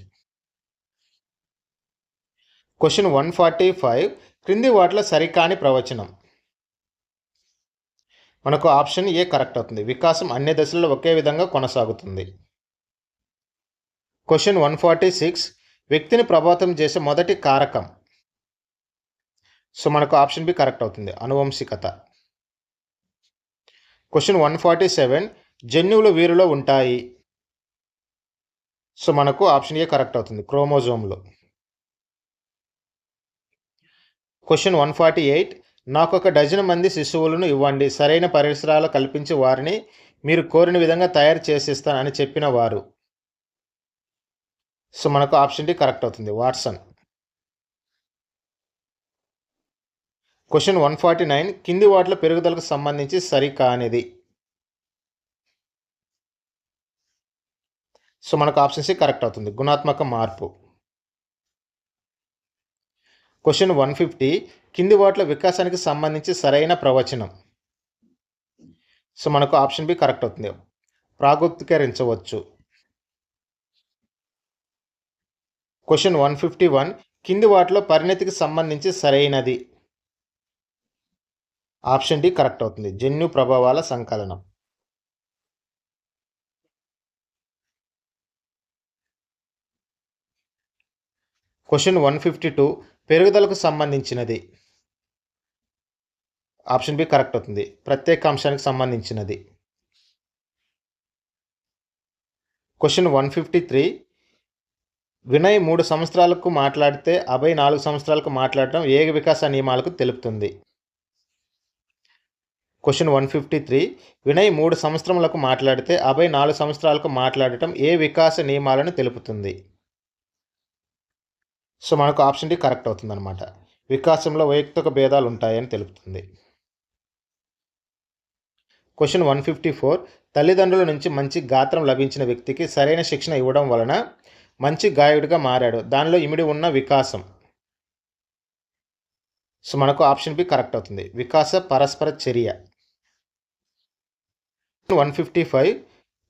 క్వశ్చన్ 145, క్రింది వాటిలో సరికాని ప్రవచనం. మనకు ఆప్షన్ ఏ కరెక్ట్ అవుతుంది, వికాసం అన్ని దశల్లో ఒకే విధంగా కొనసాగుతుంది. క్వశ్చన్ 146, వ్యక్తిని ప్రభావితం చేసే మొదటి కారకం. సో మనకు ఆప్షన్ బి కరెక్ట్ అవుతుంది, అనువంశికత. క్వశ్చన్ 147, జన్యువులు వీరిలో ఉంటాయి. సో మనకు ఆప్షన్ ఏ కరెక్ట్ అవుతుంది, క్రోమోజోమ్లు. క్వశ్చన్ 148, నాకు 1 డజన్ మంది శిశువులను ఇవ్వండి, సరైన పరిసరాలు కల్పించి వారిని మీరు కోరిన విధంగా తయారు చేసిస్తాను అని చెప్పిన వారు. సో మనకు ఆప్షన్ డి కరెక్ట్ అవుతుంది, వాట్సన్. క్వశ్చన్ 149, కింది వాటిలో పెరుగుదలకు సంబంధించి సరికానిది. సో మనకు ఆప్షన్ సి కరెక్ట్ అవుతుంది, గుణాత్మక మార్పు. క్వశ్చన్ 150, కింది వాటిలో వికాసానికి సంబంధించి సరైన ప్రవచనం. సో మనకు ఆప్షన్ బి కరెక్ట్ అవుతుంది, ప్రాగుప్తీకరించవచ్చు. క్వశ్చన్ 151, కింది వాటిలో పరిణతికి సంబంధించి సరైనది. ఆప్షన్ డి కరెక్ట్ అవుతుంది, జన్యు ప్రభావాల సంకలనం. క్వశ్చన్ 152, పెరుగుదలకు సంబంధించినది. ఆప్షన్ బి కరెక్ట్ అవుతుంది, ప్రత్యేకాంశానికి సంబంధించినది. క్వశ్చన్ 153, వినయ్ 3 సంవత్సరాలకు మాట్లాడితే అభయ్ 4 సంవత్సరాలకు మాట్లాడటం ఏ వికాస నియమాలకు తెలుపుతుంది. క్వశ్చన్ 153, వినయ్ 3 సంవత్సరములకు మాట్లాడితే అభయ్ 4 సంవత్సరాలకు మాట్లాడటం ఏ వికాస నియమాలను తెలుపుతుంది. సో మనకు ఆప్షన్ డి కరెక్ట్ అవుతుందన్నమాట, వికాసంలో వైయక్తిక భేదాలు ఉంటాయని తెలుపుతుంది. క్వశ్చన్ 154, తల్లిదండ్రుల నుంచి మంచి గాత్రం లభించిన వ్యక్తికి సరైన శిక్షణ ఇవ్వడం వలన మంచి గాయకుడిగా మారాడు, దానిలో ఇమిడి ఉన్న వికాసం. సో మనకు ఆప్షన్ బి కరెక్ట్ అవుతుంది, వికాస పరస్పర చర్య. 155,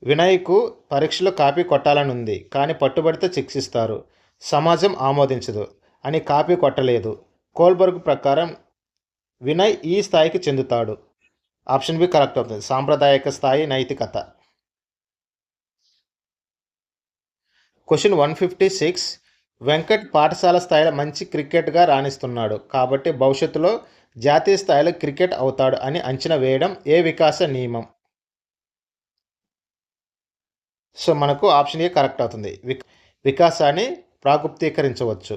వినయ్కు పరీక్షలో కాపీ కొట్టాలని ఉంది, కానీ పట్టుబడితే శిక్షిస్తారు, సమాజం ఆమోదించదు అని కాపీ కొట్టలేదు. కోల్బర్గ్ ప్రకారం వినయ్ ఈ స్థాయికి చెందుతాడు. ఆప్షన్ బి కరెక్ట్ అవుతుంది. సాంప్రదాయక స్థాయి నైతికత. క్వశ్చన్ 156. వెంకట్ పాఠశాల స్థాయిలో మంచి క్రికెట్గా రాణిస్తున్నాడు కాబట్టి భవిష్యత్తులో జాతీయ స్థాయిలో క్రికెట్ అవుతాడు అని అంచనా వేయడం ఏ వికాస నియమం? సో మనకు ఆప్షన్ ఏ కరెక్ట్ అవుతుంది. వికాసాన్ని ప్రాగుప్తీకరించవచ్చు.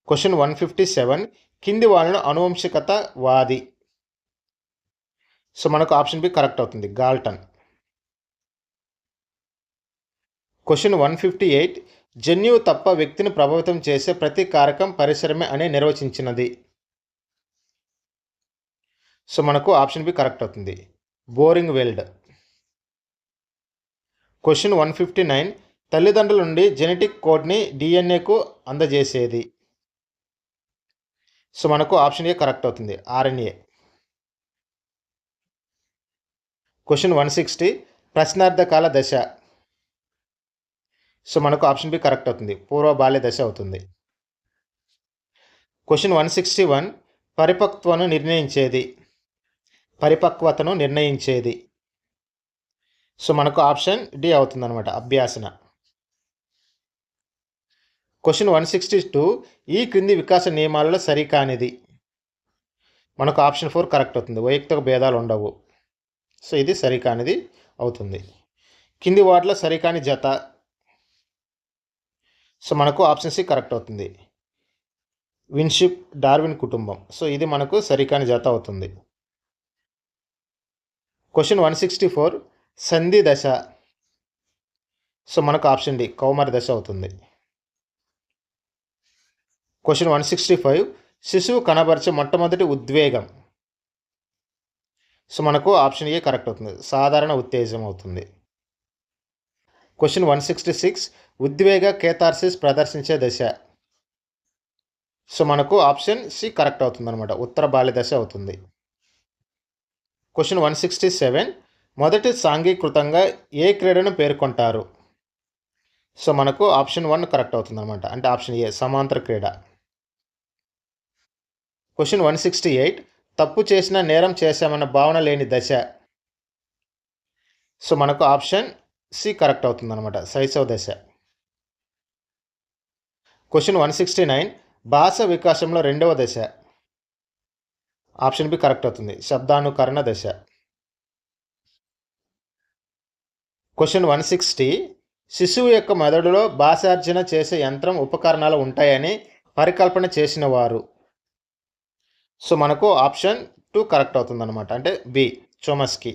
క్వశ్చన్ 157. కింది వాళ్ళను అనువంశికత వాది. సో మనకు ఆప్షన్ బి కరెక్ట్ అవుతుంది. గాల్టన్. క్వశ్చన్ 158. జన్యువు తప్ప వ్యక్తిని ప్రభావితం చేసే ప్రతి కారకం పరిసరమే అని నిర్వచించినది. సో మనకు ఆప్షన్ బి కరెక్ట్ అవుతుంది. Boring Weld. క్వశ్చన్ 159. తల్లిదండ్రుల నుండి జెనెటిక్ కోడ్ని డిఎన్ఏకు అందజేసేది. సో మనకు ఆప్షన్ ఏ కరెక్ట్ అవుతుంది. ఆర్ఎన్ఏ. క్వశ్చన్ 160. ప్రశ్నార్థకాల దశ. సో మనకు ఆప్షన్ బి కరెక్ట్ అవుతుంది. పూర్వ బాల్య దశ అవుతుంది. క్వశ్చన్ 161. పరిపక్వతను నిర్ణయించేది. సో మనకు ఆప్షన్ డి అవుతుంది అనమాట. అభ్యాసన. క్వశ్చన్ 162. ఈ క్రింది వికాస నియమాలలో సరికానిది. మనకు ఆప్షన్ 4 కరెక్ట్ అవుతుంది. వైయక్తిక భేదాలు ఉండవు. సో ఇది సరికానిది అవుతుంది. కింది వాటిలో సరికాని జత. సో మనకు ఆప్షన్ సి కరెక్ట్ అవుతుంది. విన్షిప్ డార్విన్ కుటుంబం. సో ఇది మనకు సరికాని జత అవుతుంది. క్వశ్చన్ 164. సంధి దశ. సో మనకు ఆప్షన్ డి కౌమార దశ అవుతుంది. క్వశ్చన్ 165. శిశువు కనబరిచే మొట్టమొదటి ఉద్వేగం. సో మనకు ఆప్షన్ ఏ కరెక్ట్ అవుతుంది. సాధారణ ఉత్తేజం అవుతుంది. క్వశ్చన్ 166. ఉద్వేగ కేతార్సిస్ ప్రదర్శించే దశ. సో మనకు ఆప్షన్ సి కరెక్ట్ అవుతుంది అనమాట. ఉత్తర బాల్య దశ అవుతుంది. క్వశ్చన్ 167. మొదటి సాంఘీకృతంగా ఏ క్రీడను పేర్కొంటారు. సో మనకు ఆప్షన్ 1 కరెక్ట్ అవుతుంది అనమాట. అంటే ఆప్షన్ ఏ సమాంతర క్రీడ. క్వశ్చన్ 168. తప్పు చేసిన నేరం చేశామన్న భావన లేని దశ. సో మనకు ఆప్షన్ సి కరెక్ట్ అవుతుంది అనమాట. శైశవ దశ. క్వశ్చన్ 169. భాష వికాసంలో రెండవ దశ. ఆప్షన్ బి కరెక్ట్ అవుతుంది. శబ్దానుకరణ దశ. క్వశ్చన్ 160. శిశువు యొక్క మెదడులో భాషార్జన చేసే యంత్రం ఉపకరణాలు ఉంటాయని పరికల్పన చేసిన వారు. సో మనకు ఆప్షన్ 2 కరెక్ట్ అవుతుంది అనమాట. అంటే బి చోమస్కీ.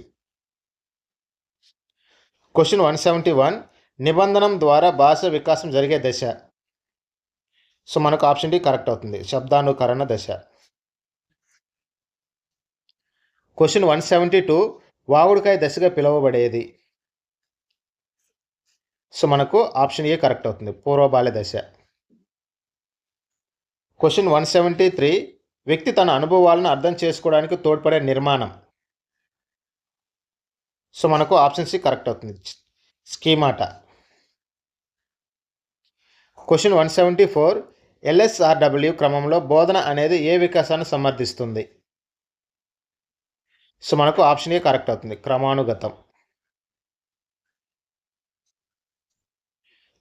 క్వశ్చన్ 171. నిబంధనం ద్వారా భాష వికాసం జరిగే దశ. సో మనకు ఆప్షన్ డి కరెక్ట్ అవుతుంది. శబ్దానుకరణ దశ. క్వశ్చన్ 172. వాగుడుకాయ దశగా పిలువబడేది. సో మనకు ఆప్షన్ ఏ కరెక్ట్ అవుతుంది. పూర్వ బాల్య దశ. క్వశ్చన్ 173. వ్యక్తి తన అనుభవాలను అర్థం చేసుకోవడానికి తోడ్పడే నిర్మాణం. సో మనకు ఆప్షన్ సి కరెక్ట్ అవుతుంది. స్కీమాటా. క్వశ్చన్ 174. LSRW క్రమంలో బోధన అనేది ఏ వికాసాన్ని సమర్థిస్తుంది. సో మనకు ఆప్షన్ ఏ కరెక్ట్ అవుతుంది. క్రమానుగతం.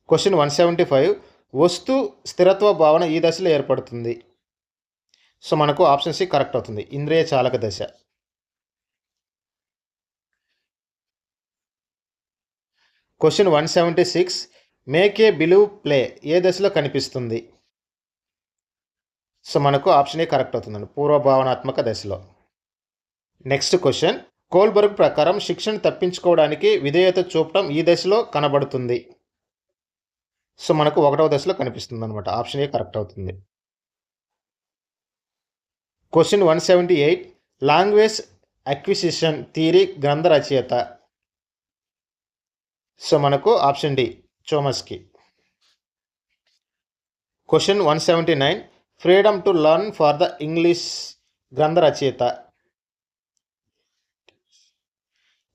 క్వశ్చన్ 175. వస్తు స్థిరత్వ భావన ఈ దశలో ఏర్పడుతుంది. సో మనకు ఆప్షన్ సి కరెక్ట్ అవుతుంది. ఇంద్రియ చాలక దశ. Question 176. Make a believe play ఏ దశలో కనిపిస్తుంది. సో మనకు ఆప్షన్ ఏ కరెక్ట్ అవుతుందండి. పూర్వభావనాత్మక దశలో. Next question. కోల్బర్గ్ ప్రకారం శిక్షను తప్పించుకోవడానికి విధేయత చూపడం ఈ దశలో కనబడుతుంది. సో మనకు 1వ దశలో కనిపిస్తుంది అనమాట. ఆప్షన్ ఏ కరెక్ట్ అవుతుంది. క్వశ్చన్ 178. లాంగ్వేజ్ అక్విజిషన్ థియరీ గ్రంథ రచయిత. సో మనకు option D Chomsky. Question 179. Freedom to learn for the English గ్రంథ రచయిత.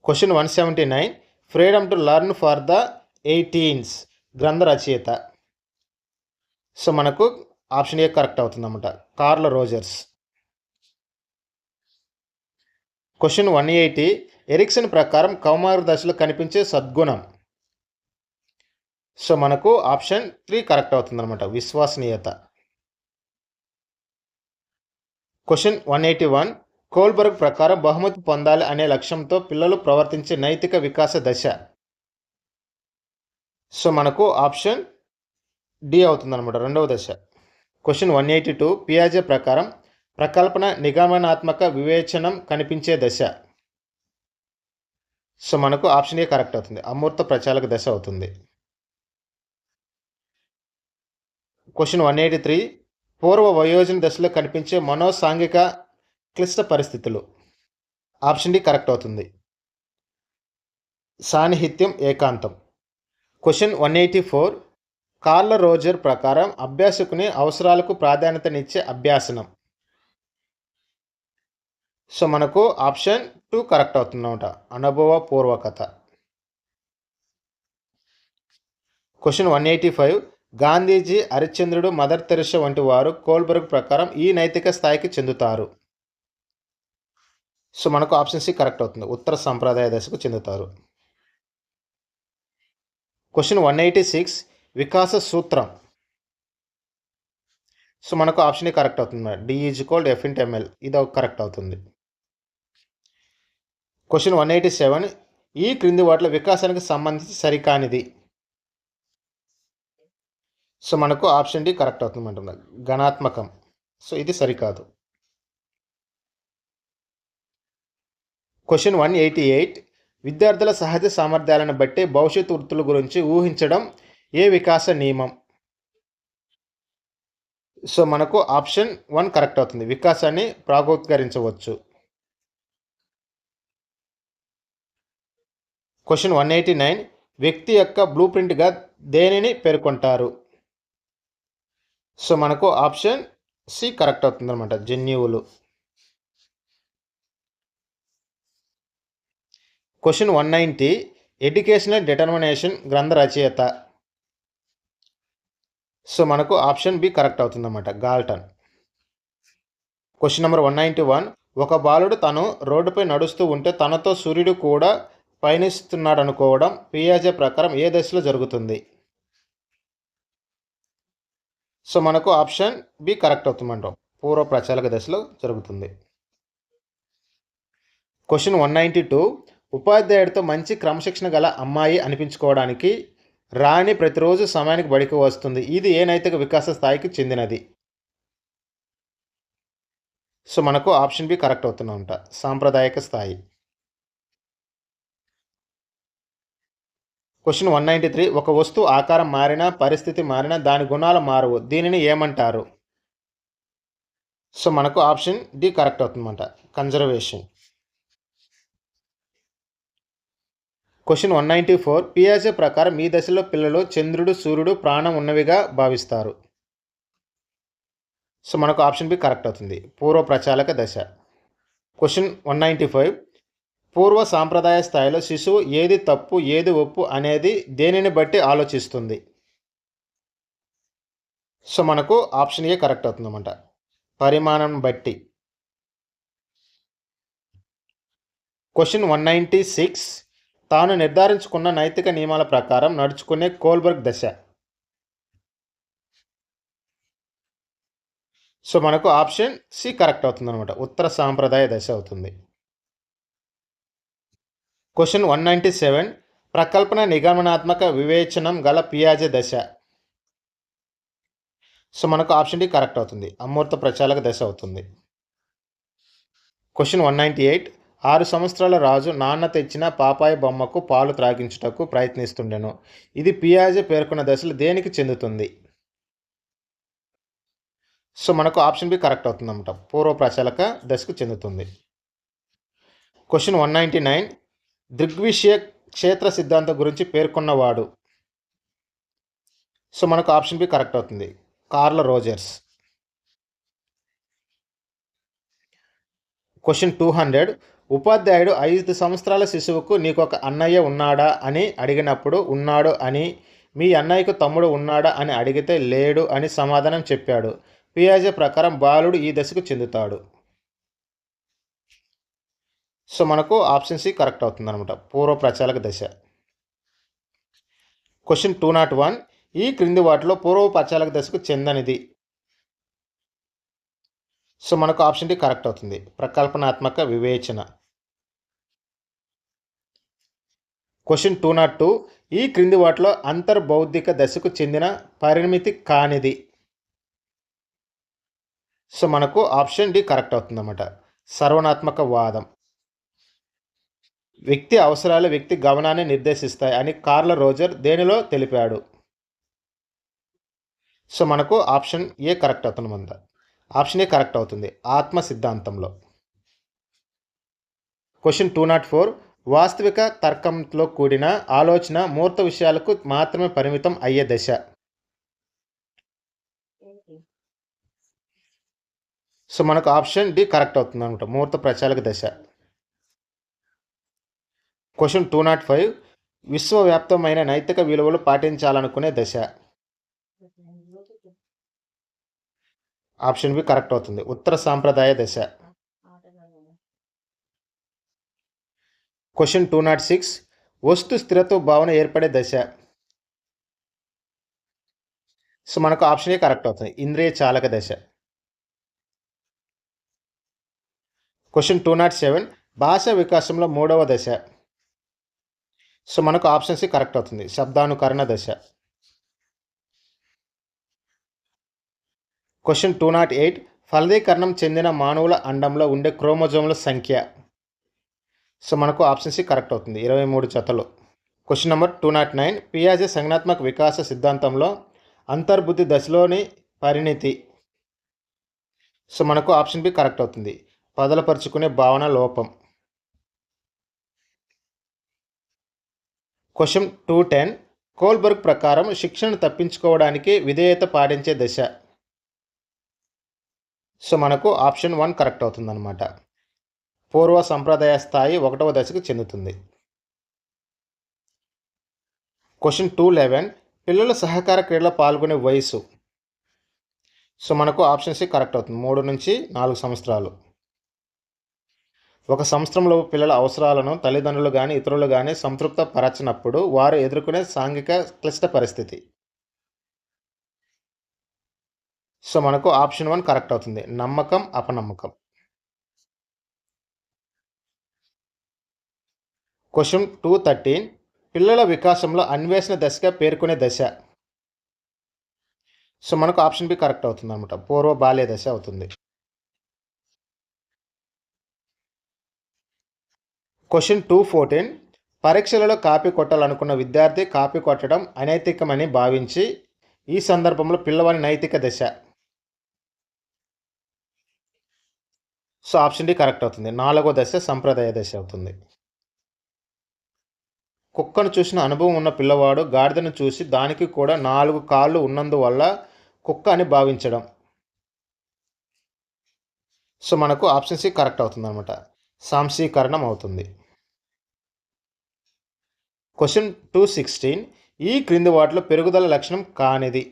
Question 179. Freedom to learn for the 18th గ్రంథ రచయిత. సో మనకు ఆప్షన్ ఏ కరెక్ట్ అవుతుంది అన్నమాట. Curl Rogers. క్వశ్చన్ 180 ఎరిక్సన్ ప్రకారం కౌమార దశలో కనిపించే సద్గుణం. సో మనకు ఆప్షన్ 3 కరెక్ట్ అవుతుందన్నమాట, విశ్వసనీయత. క్వశ్చన్ 181 కోల్బర్గ్ ప్రకారం బహుమతి పొందాలి అనే లక్ష్యంతో పిల్లలు ప్రవర్తించే నైతిక వికాస దశ. సో మనకు ఆప్షన్ డి అవుతుందన్నమాట, రెండవ దశ. క్వశ్చన్ 182 పియాజే ప్రకారం ప్రకల్పన నిగమనాత్మక వివేచనం కనిపించే దశ. సో మనకు ఆప్షన్ ఏ కరెక్ట్ అవుతుంది, అమూర్త ప్రచాలక దశ అవుతుంది. క్వశ్చన్ 183 పూర్వ వయోజన దశలో కనిపించే మనోసాంఘిక క్లిష్ట పరిస్థితులు. ఆప్షన్ డి కరెక్ట్ అవుతుంది, సాన్నిహిత్యం, ఏకాంతం. క్వశ్చన్ 184 కార్ల్ రోజర్ ప్రకారం అభ్యాసకుని అవసరాలకు ప్రాధాన్యతనిచ్చే అభ్యాసనం. సో మనకు ఆప్షన్ 2 కరెక్ట్ అవుతుందన్నమాట, అనుభవపూర్వకత. క్వశ్చన్ 185 గాంధీజీ, హరిశ్చంద్రుడు, మదర్ తెరెసా వంటి వారు కోల్బర్గ్ ప్రకారం ఈ నైతిక స్థాయికి చెందుతారు. సో మనకు ఆప్షన్ సి కరెక్ట్ అవుతుంది, ఉత్తర సంప్రదాయ దశకు చెందుతారు. క్వశ్చన్ 186 వికాస సూత్రం. సో మనకు ఆప్షన్ ఏ కరెక్ట్ అవుతుంది, D=F/ml, ఇది కరెక్ట్ అవుతుంది. క్వశ్చన్ 187 ఈ క్రింది వాటిలో వికాసానికి సంబంధించి సరికానిది. సో మనకు ఆప్షన్ డి కరెక్ట్ అవుతుంది, గణాత్మకం. సో ఇది సరికాదు. క్వశ్చన్ 188 విద్యార్థుల సహజ సామర్థ్యాలను బట్టి భవిష్యత్ వృత్తుల గురించి ఊహించడం ఏ వికాస నియమం. సో మనకు ఆప్షన్ 1 కరెక్ట్ అవుతుంది, వికాసాన్ని ప్రాగోత్కరించవచ్చు. క్వశ్చన్ 189 వ్యక్తి యొక్క బ్లూ ప్రింట్గా దేనిని పేర్కొంటారు. సో మనకు ఆప్షన్ సి కరెక్ట్ అవుతుంది అనమాట, జన్యువులు. క్వశ్చన్ 190 ఎడ్యుకేషనల్ డిటర్మినేషన్ గ్రంథ రచయిత. సో మనకు ఆప్షన్ బి కరెక్ట్ అవుతుందన్నమాట, గాల్టన్. క్వశ్చన్ నెంబర్ 191 ఒక బాలుడు తను రోడ్డుపై నడుస్తూ ఉంటే తనతో సూర్యుడు కూడా పయనిస్తున్నాడు అనుకోవడం పియాజే ప్రకారం ఏ దశలో జరుగుతుంది. సో మనకు ఆప్షన్ బి కరెక్ట్ అవుతుందంటాం, పూర్వ ప్రచాలక దశలో జరుగుతుంది. క్వశ్చన్ 192 ఉపాధ్యాయుడితో మంచి క్రమశిక్షణ గల అమ్మాయి అనిపించుకోవడానికి రాణి ప్రతిరోజు సమయానికి బడికి వస్తుంది, ఇది ఏ నైతిక వికాస స్థాయికి చెందినది. సో మనకు ఆప్షన్ బి కరెక్ట్ అవుతుందంట, సాంప్రదాయక స్థాయి. క్వశ్చన్ 193 ఒక వస్తువు ఆకారం మారినా పరిస్థితి మారినా దాని గుణాలు మారవు, దీనిని ఏమంటారు. సో మనకు ఆప్షన్ డి కరెక్ట్ అవుతుందన్నమాట, కన్జర్వేషన్. క్వశ్చన్ 194 పియాజే ప్రకారం ఈ దశలో పిల్లలు చంద్రుడు, సూర్యుడు ప్రాణం ఉన్నవిగా భావిస్తారు. సో మనకు ఆప్షన్ బి కరెక్ట్ అవుతుంది, పూర్వ ప్రచాలక దశ. క్వశ్చన్ 195 పూర్వ సాంప్రదాయ స్థాయిలో శిశువు ఏది తప్పు ఏది ఒప్పు అనేది దేనిని బట్టి ఆలోచిస్తుంది. సో మనకు ఆప్షన్ ఏ కరెక్ట్ అవుతుందన్నమాట, పరిమాణం బట్టి. క్వశ్చన్ 196 తాను నిర్ధారించుకున్న నైతిక నియమాల ప్రకారం నడుచుకునే కోల్బర్గ్ దశ. సో మనకు ఆప్షన్ సి కరెక్ట్ అవుతుందన్నమాట, ఉత్తర సాంప్రదాయ దశ అవుతుంది. క్వశ్చన్ 197 ప్రకల్పన నిగమనాత్మక వివేచనం గల పియాజే దశ. సో మనకు ఆప్షన్ డి కరెక్ట్ అవుతుంది, అమూర్త ప్రచాలక దశ అవుతుంది. క్వశ్చన్ 198 6 సంవత్సరాల రాజు నాన్న తెచ్చిన పాపాయి బొమ్మకు పాలు త్రాగించుటకు ప్రయత్నిస్తుండెను, ఇది పియాజే పేర్కొన్న దశలు దేనికి చెందుతుంది. సో మనకు ఆప్షన్ బి కరెక్ట్ అవుతుందన్నమాట, పూర్వ ప్రచాలక దశకు చెందుతుంది. క్వశ్చన్ 199 దృగ్విషయ క్షేత్ర సిద్ధాంతం గురించి పేర్కొన్నవాడు. సో మనకు ఆప్షన్ బి కరెక్ట్ అవుతుంది, కార్ల్ రోజర్స్. క్వశ్చన్ 200 ఉపాధ్యాయుడు 5 సంవత్సరాల శిశువుకు నీకు ఒక అన్నయ్య ఉన్నాడా అని అడిగినప్పుడు ఉన్నాడు అని, మీ అన్నయ్యకు తమ్ముడు ఉన్నాడా అని అడిగితే లేడు అని సమాధానం చెప్పాడు. పియాజే ప్రకారం బాలుడు ఈ దశకు చెందుతాడు. సో మనకు ఆప్షన్ సి కరెక్ట్ అవుతుంది అనమాట, పూర్వ ప్రచాలక దశ. క్వశ్చన్ 201, ఈ క్రింది వాటిలో పూర్వ ప్రచాలక దశకు చెందనిది. సో మనకు ఆప్షన్ డి కరెక్ట్ అవుతుంది, ప్రకల్పనాత్మక వివేచన. క్వశ్చన్ 202, ఈ క్రింది వాటిలో అంతర్బౌద్ధిక దశకు చెందిన పరిమితి కానిది. సో మనకు ఆప్షన్ డి కరెక్ట్ అవుతుంది అన్నమాట, సర్వనాత్మక వాదం. వ్యక్తి అవసరాలు వ్యక్తి గమనాన్ని నిర్దేశిస్తాయి అని కార్ల్ రోజర్ దేనిలో తెలిపాడు. సో మనకు ఆప్షన్ ఏ కరెక్ట్ అవుతుంది, ఆప్షన్ ఏ కరెక్ట్ అవుతుంది, ఆత్మ సిద్ధాంతంలో. క్వశ్చన్ 204, వాస్తవిక తర్కంతో కూడిన ఆలోచన మూర్త విషయాలకు మాత్రమే పరిమితం అయ్యే దశ. సో మనకు ఆప్షన్ డి కరెక్ట్ అవుతుంది అనమాట, మూర్త ప్రచాలక దశ. క్వశ్చన్ 205, విశ్వవ్యాప్తమైన నైతిక విలువలు పాటించాలనుకునే దశ. ఆప్షన్ బి కరెక్ట్ అవుతుంది, ఉత్తర సాంప్రదాయ దశ. క్వశ్చన్ 206, వస్తు స్థిరత్వ భావన ఏర్పడే దశ. సో మనకు ఆప్షన్ ఏ కరెక్ట్ అవుతుంది, ఇంద్రియ చాలక దశ. క్వశ్చన్ 207, భాష వికాసంలో మూడవ దశ. సో మనకు ఆప్షన్ సి కరెక్ట్ అవుతుంది, శబ్దానుకరణ దశ. క్వశ్చన్ 208, ఫలదీకరణం చెందిన మానవుల అండంలో ఉండే క్రోమోజోముల సంఖ్య. సో మనకు ఆప్షన్ సి కరెక్ట్ అవుతుంది, 23 జతలు. క్వశ్చన్ నెంబర్ 209, పియాజే సంజ్ఞాత్మక వికాస సిద్ధాంతంలో అంతర్బుద్ధి దశలోని పరిణితి. సో మనకు ఆప్షన్ బి కరెక్ట్ అవుతుంది, పదలపరుచుకునే భావన లోపం. క్వశ్చన్ 210, కోల్బర్గ్ ప్రకారం శిక్షను తప్పించుకోవడానికి విధేయత పాటించే దశ. సో మనకు ఆప్షన్ 1 కరెక్ట్ అవుతుంది అనమాట, పూర్వ సంప్రదాయ స్థాయి 1వ దశకు చెందుతుంది. క్వశ్చన్ 211, పిల్లల సహకార క్రీడలో పాల్గొనే వయసు. సో మనకు ఆప్షన్ సి కరెక్ట్ అవుతుంది, 3 నుంచి 4 సంవత్సరాలు. ఒక సంవత్సరంలో పిల్లల అవసరాలను తల్లిదండ్రులు కానీ ఇతరులు కానీ సంతృప్త పరచనప్పుడు వారు ఎదుర్కొనే సాంఘిక క్లిష్ట పరిస్థితి. సో మనకు ఆప్షన్ 1 కరెక్ట్ అవుతుంది, నమ్మకం అపనమ్మకం. క్వశ్చన్ 213, పిల్లల వికాసంలో అన్వేషణ దశగా పేర్కొనే దశ. సో మనకు ఆప్షన్ బి కరెక్ట్ అవుతుంది అనమాట, పూర్వ బాల్య దశ అవుతుంది. క్వశ్చన్ 214, పరీక్షలలో కాపీ కొట్టాలనుకున్న విద్యార్థి కాపీ కొట్టడం అనైతికమని భావించి ఈ సందర్భంలో పిల్లవాని నైతిక దశ. సో ఆప్షన్ డి కరెక్ట్ అవుతుంది, 4వ దశ సంప్రదాయ దశ అవుతుంది. కుక్కను చూసిన అనుభవం ఉన్న పిల్లవాడు గాడిదను చూసి దానికి కూడా 4 కాళ్ళు ఉన్నందువల్ల కుక్క అని భావించడం. సో మనకు ఆప్షన్ సి కరెక్ట్ అవుతుంది అనమాట, సాంశీకరణం అవుతుంది. క్వశ్చన్ 216, ఈ క్రింది వాటిలో పెరుగుదల లక్షణం కానిది.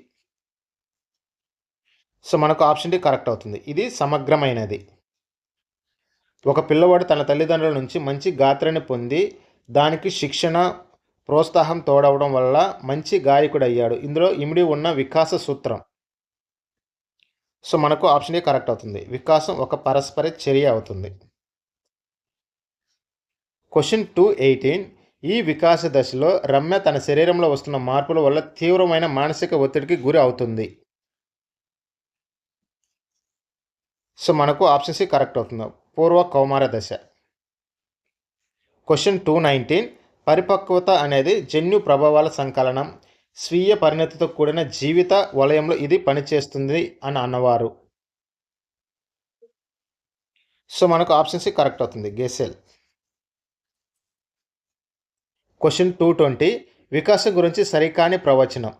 సో మనకు ఆప్షన్ డి కరెక్ట్ అవుతుంది, ఇది సమగ్రమైనది. ఒక పిల్లవాడు తన తల్లిదండ్రుల నుంచి మంచి గాత్రాన్ని పొంది దానికి శిక్షణ ప్రోత్సాహం తోడవడం వల్ల మంచి గాయకుడు అయ్యాడు. ఇందులో ఇమిడి ఉన్న వికాస సూత్రం. సో మనకు ఆప్షన్ ఏ కరెక్ట్ అవుతుంది, వికాసం ఒక పరస్పర చర్య అవుతుంది. క్వశ్చన్ 218, ఈ వికాస దశలో రమ్య తన శరీరంలో వస్తున్న మార్పుల వల్ల తీవ్రమైన మానసిక ఒత్తిడికి గురి అవుతుంది. సో మనకు ఆప్షన్ సి కరెక్ట్ అవుతుంది, పూర్వ కౌమార దశ. క్వశ్చన్ 219, పరిపక్వత అనేది జన్యు ప్రభావాల సంకలనం, స్వీయ పరిణతితో కూడిన జీవిత వలయంలో ఇది పనిచేస్తుంది అని అన్నవారు. సో మనకు ఆప్షన్ సి కరెక్ట్ అవుతుంది, గెసెల్. క్వశ్చన్ 220, వికాసం గురించి సరికాని ప్రవచనం.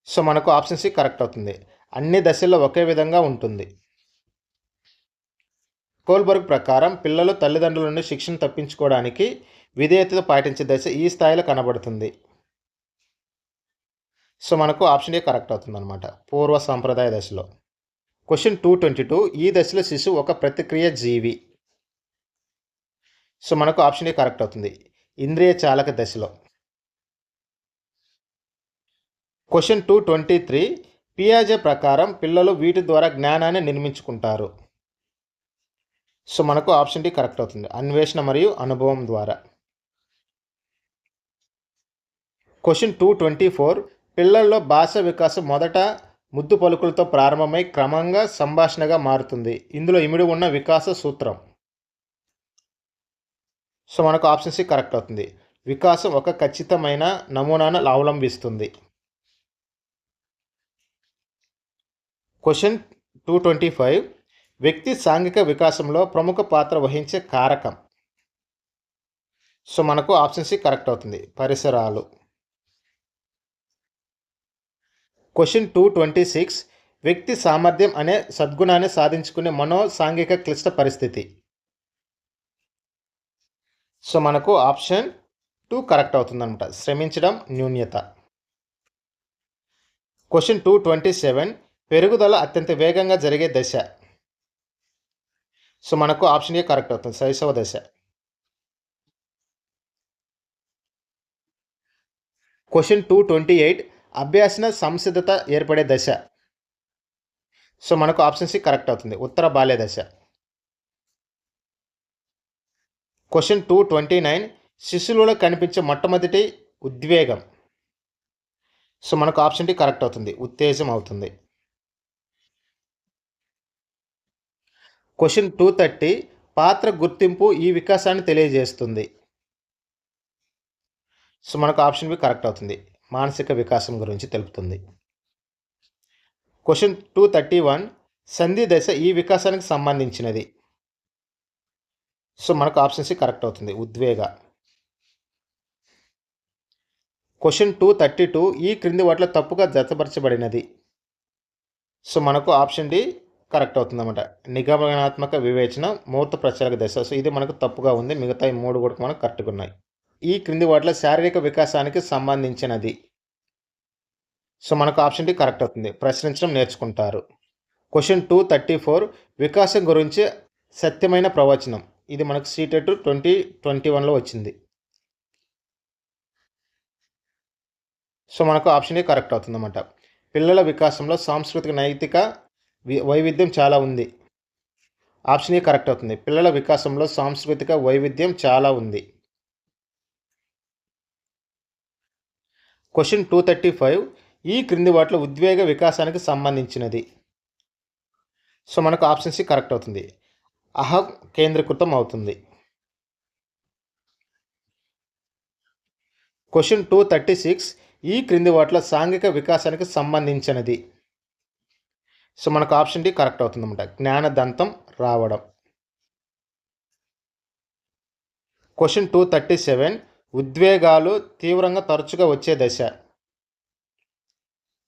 సో మనకు ఆప్షన్ సి కరెక్ట్ అవుతుంది, అన్ని దశల్లో ఒకే విధంగా ఉంటుంది. కోల్బర్గ్ ప్రకారం పిల్లలు తల్లిదండ్రుల నుండి శిక్షణ తప్పించుకోవడానికి విధేయతతో పాటించే దశ ఈ స్థాయిలో కనబడుతుంది. సో మనకు ఆప్షన్ ఏ కరెక్ట్ అవుతుంది అనమాట, పూర్వ సాంప్రదాయ దశలో. క్వశ్చన్ 222, ఈ దశలో శిశువు ఒక ప్రతిక్రియ జీవి. సో మనకు ఆప్షన్ ఏ కరెక్ట్ అవుతుంది. ఇంద్రియ చాలక దశలో. క్వశ్చన్ 223 పియాజే ప్రకారం పిల్లలు వీటి ద్వారా జ్ఞానాన్ని నిర్మించుకుంటారు. సో మనకు ఆప్షన్ డి కరెక్ట్ అవుతుంది. అన్వేషణ మరియు అనుభవం ద్వారా. క్వశ్చన్ 224 పిల్లల్లో భాష వికాసం మొదట ముద్దు పలుకులతో ప్రారంభమై క్రమంగా సంభాషణగా మారుతుంది. ఇందులో ఇమిడి ఉన్న వికాస సూత్రం. సో మనకు ఆప్షన్ సి కరెక్ట్ అవుతుంది. వికాసం ఒక ఖచ్చితమైన నమూనాను అవలంబిస్తుంది. క్వశ్చన్ 225 వ్యక్తి సాంఘిక వికాసంలో ప్రముఖ పాత్ర వహించే కారకం. సో మనకు ఆప్షన్ సి కరెక్ట్ అవుతుంది. పరిసరాలు. క్వశ్చన్ 226 వ్యక్తి సామర్థ్యం అనే సద్గుణాన్ని సాధించుకునే సాంఘిక క్లిష్ట పరిస్థితి. సో మనకు ఆప్షన్ 2 కరెక్ట్ అవుతుందన్నమాట. శ్రమించడం న్యూన్యత. క్వశ్చన్ 227 పెరుగుదల అత్యంత వేగంగా జరిగే దశ. సో మనకు ఆప్షన్ ఏ కరెక్ట్ అవుతుంది. శైశవ దశ. క్వశ్చన్ 228 అభ్యాసన సంసిద్ధత ఏర్పడే దశ. సో మనకు ఆప్షన్ సి కరెక్ట్ అవుతుంది. ఉత్తర బాల్య దశ. క్వశ్చన్ 229 శిశువులో కనిపించే మొట్టమొదటి ఉద్వేగం. సో మనకు ఆప్షన్ డి కరెక్ట్ అవుతుంది. ఉత్తేజం అవుతుంది. క్వశ్చన్ 230 పాత్ర గుర్తింపు ఈ వికాసాన్ని తెలియజేస్తుంది. సో మనకు ఆప్షన్ బి కరెక్ట్ అవుతుంది. మానసిక వికాసం గురించి తెలుపుతుంది. క్వశ్చన్ 231 సంధి దశ ఈ వికాసానికి సంబంధించినది. సో మనకు ఆప్షన్ సి కరెక్ట్ అవుతుంది. ఉద్వేగ. క్వశ్చన్ 232 ఈ క్రింది వాటిలో తప్పుగా జతపరచబడినది. సో మనకు ఆప్షన్ డి కరెక్ట్ అవుతుందన్నమాట. నిగమనాత్మక వివేచన మూర్త ప్రచారక దశ. సో ఇది మనకు తప్పుగా ఉంది. మిగతా ఈ 3 కూడా మనకు కరెక్ట్గా ఉన్నాయి. ఈ క్రింది వాటిలో శారీరక వికాసానికి సంబంధించినది. సో మనకు ఆప్షన్ డి కరెక్ట్ అవుతుంది. ప్రశ్నించడం నేర్చుకుంటారు. క్వశ్చన్ 234 వికాసం గురించి సత్యమైన ప్రవచనం. ఇది మనకు సీటెట్ 2021లో వచ్చింది. సో మనకు ఆప్షన్ ఏ కరెక్ట్ అవుతుందన్నమాట. పిల్లల వికాసంలో సాంస్కృతిక నైతిక వైవిధ్యం చాలా ఉంది. ఆప్షన్ ఏ కరెక్ట్ అవుతుంది. పిల్లల వికాసంలో సాంస్కృతిక వైవిధ్యం చాలా ఉంది. క్వశ్చన్ 235 ఈ క్రింది వాటిలో ఉద్వేగ వికాసానికి సంబంధించినది. సో మనకు ఆప్షన్ సి కరెక్ట్ అవుతుంది. అహం కేంద్రీకృతం అవుతుంది. క్వశ్చన్ 236 ఈ క్రింది వాటిలో సాంఘిక వికాసానికి సంబంధించినది. సో మనకు ఆప్షన్ డి కరెక్ట్ అవుతుందన్నమాట. జ్ఞానదంతం రావడం. క్వశ్చన్ 237 ఉద్వేగాలు తీవ్రంగా తరచుగా వచ్చే దశ.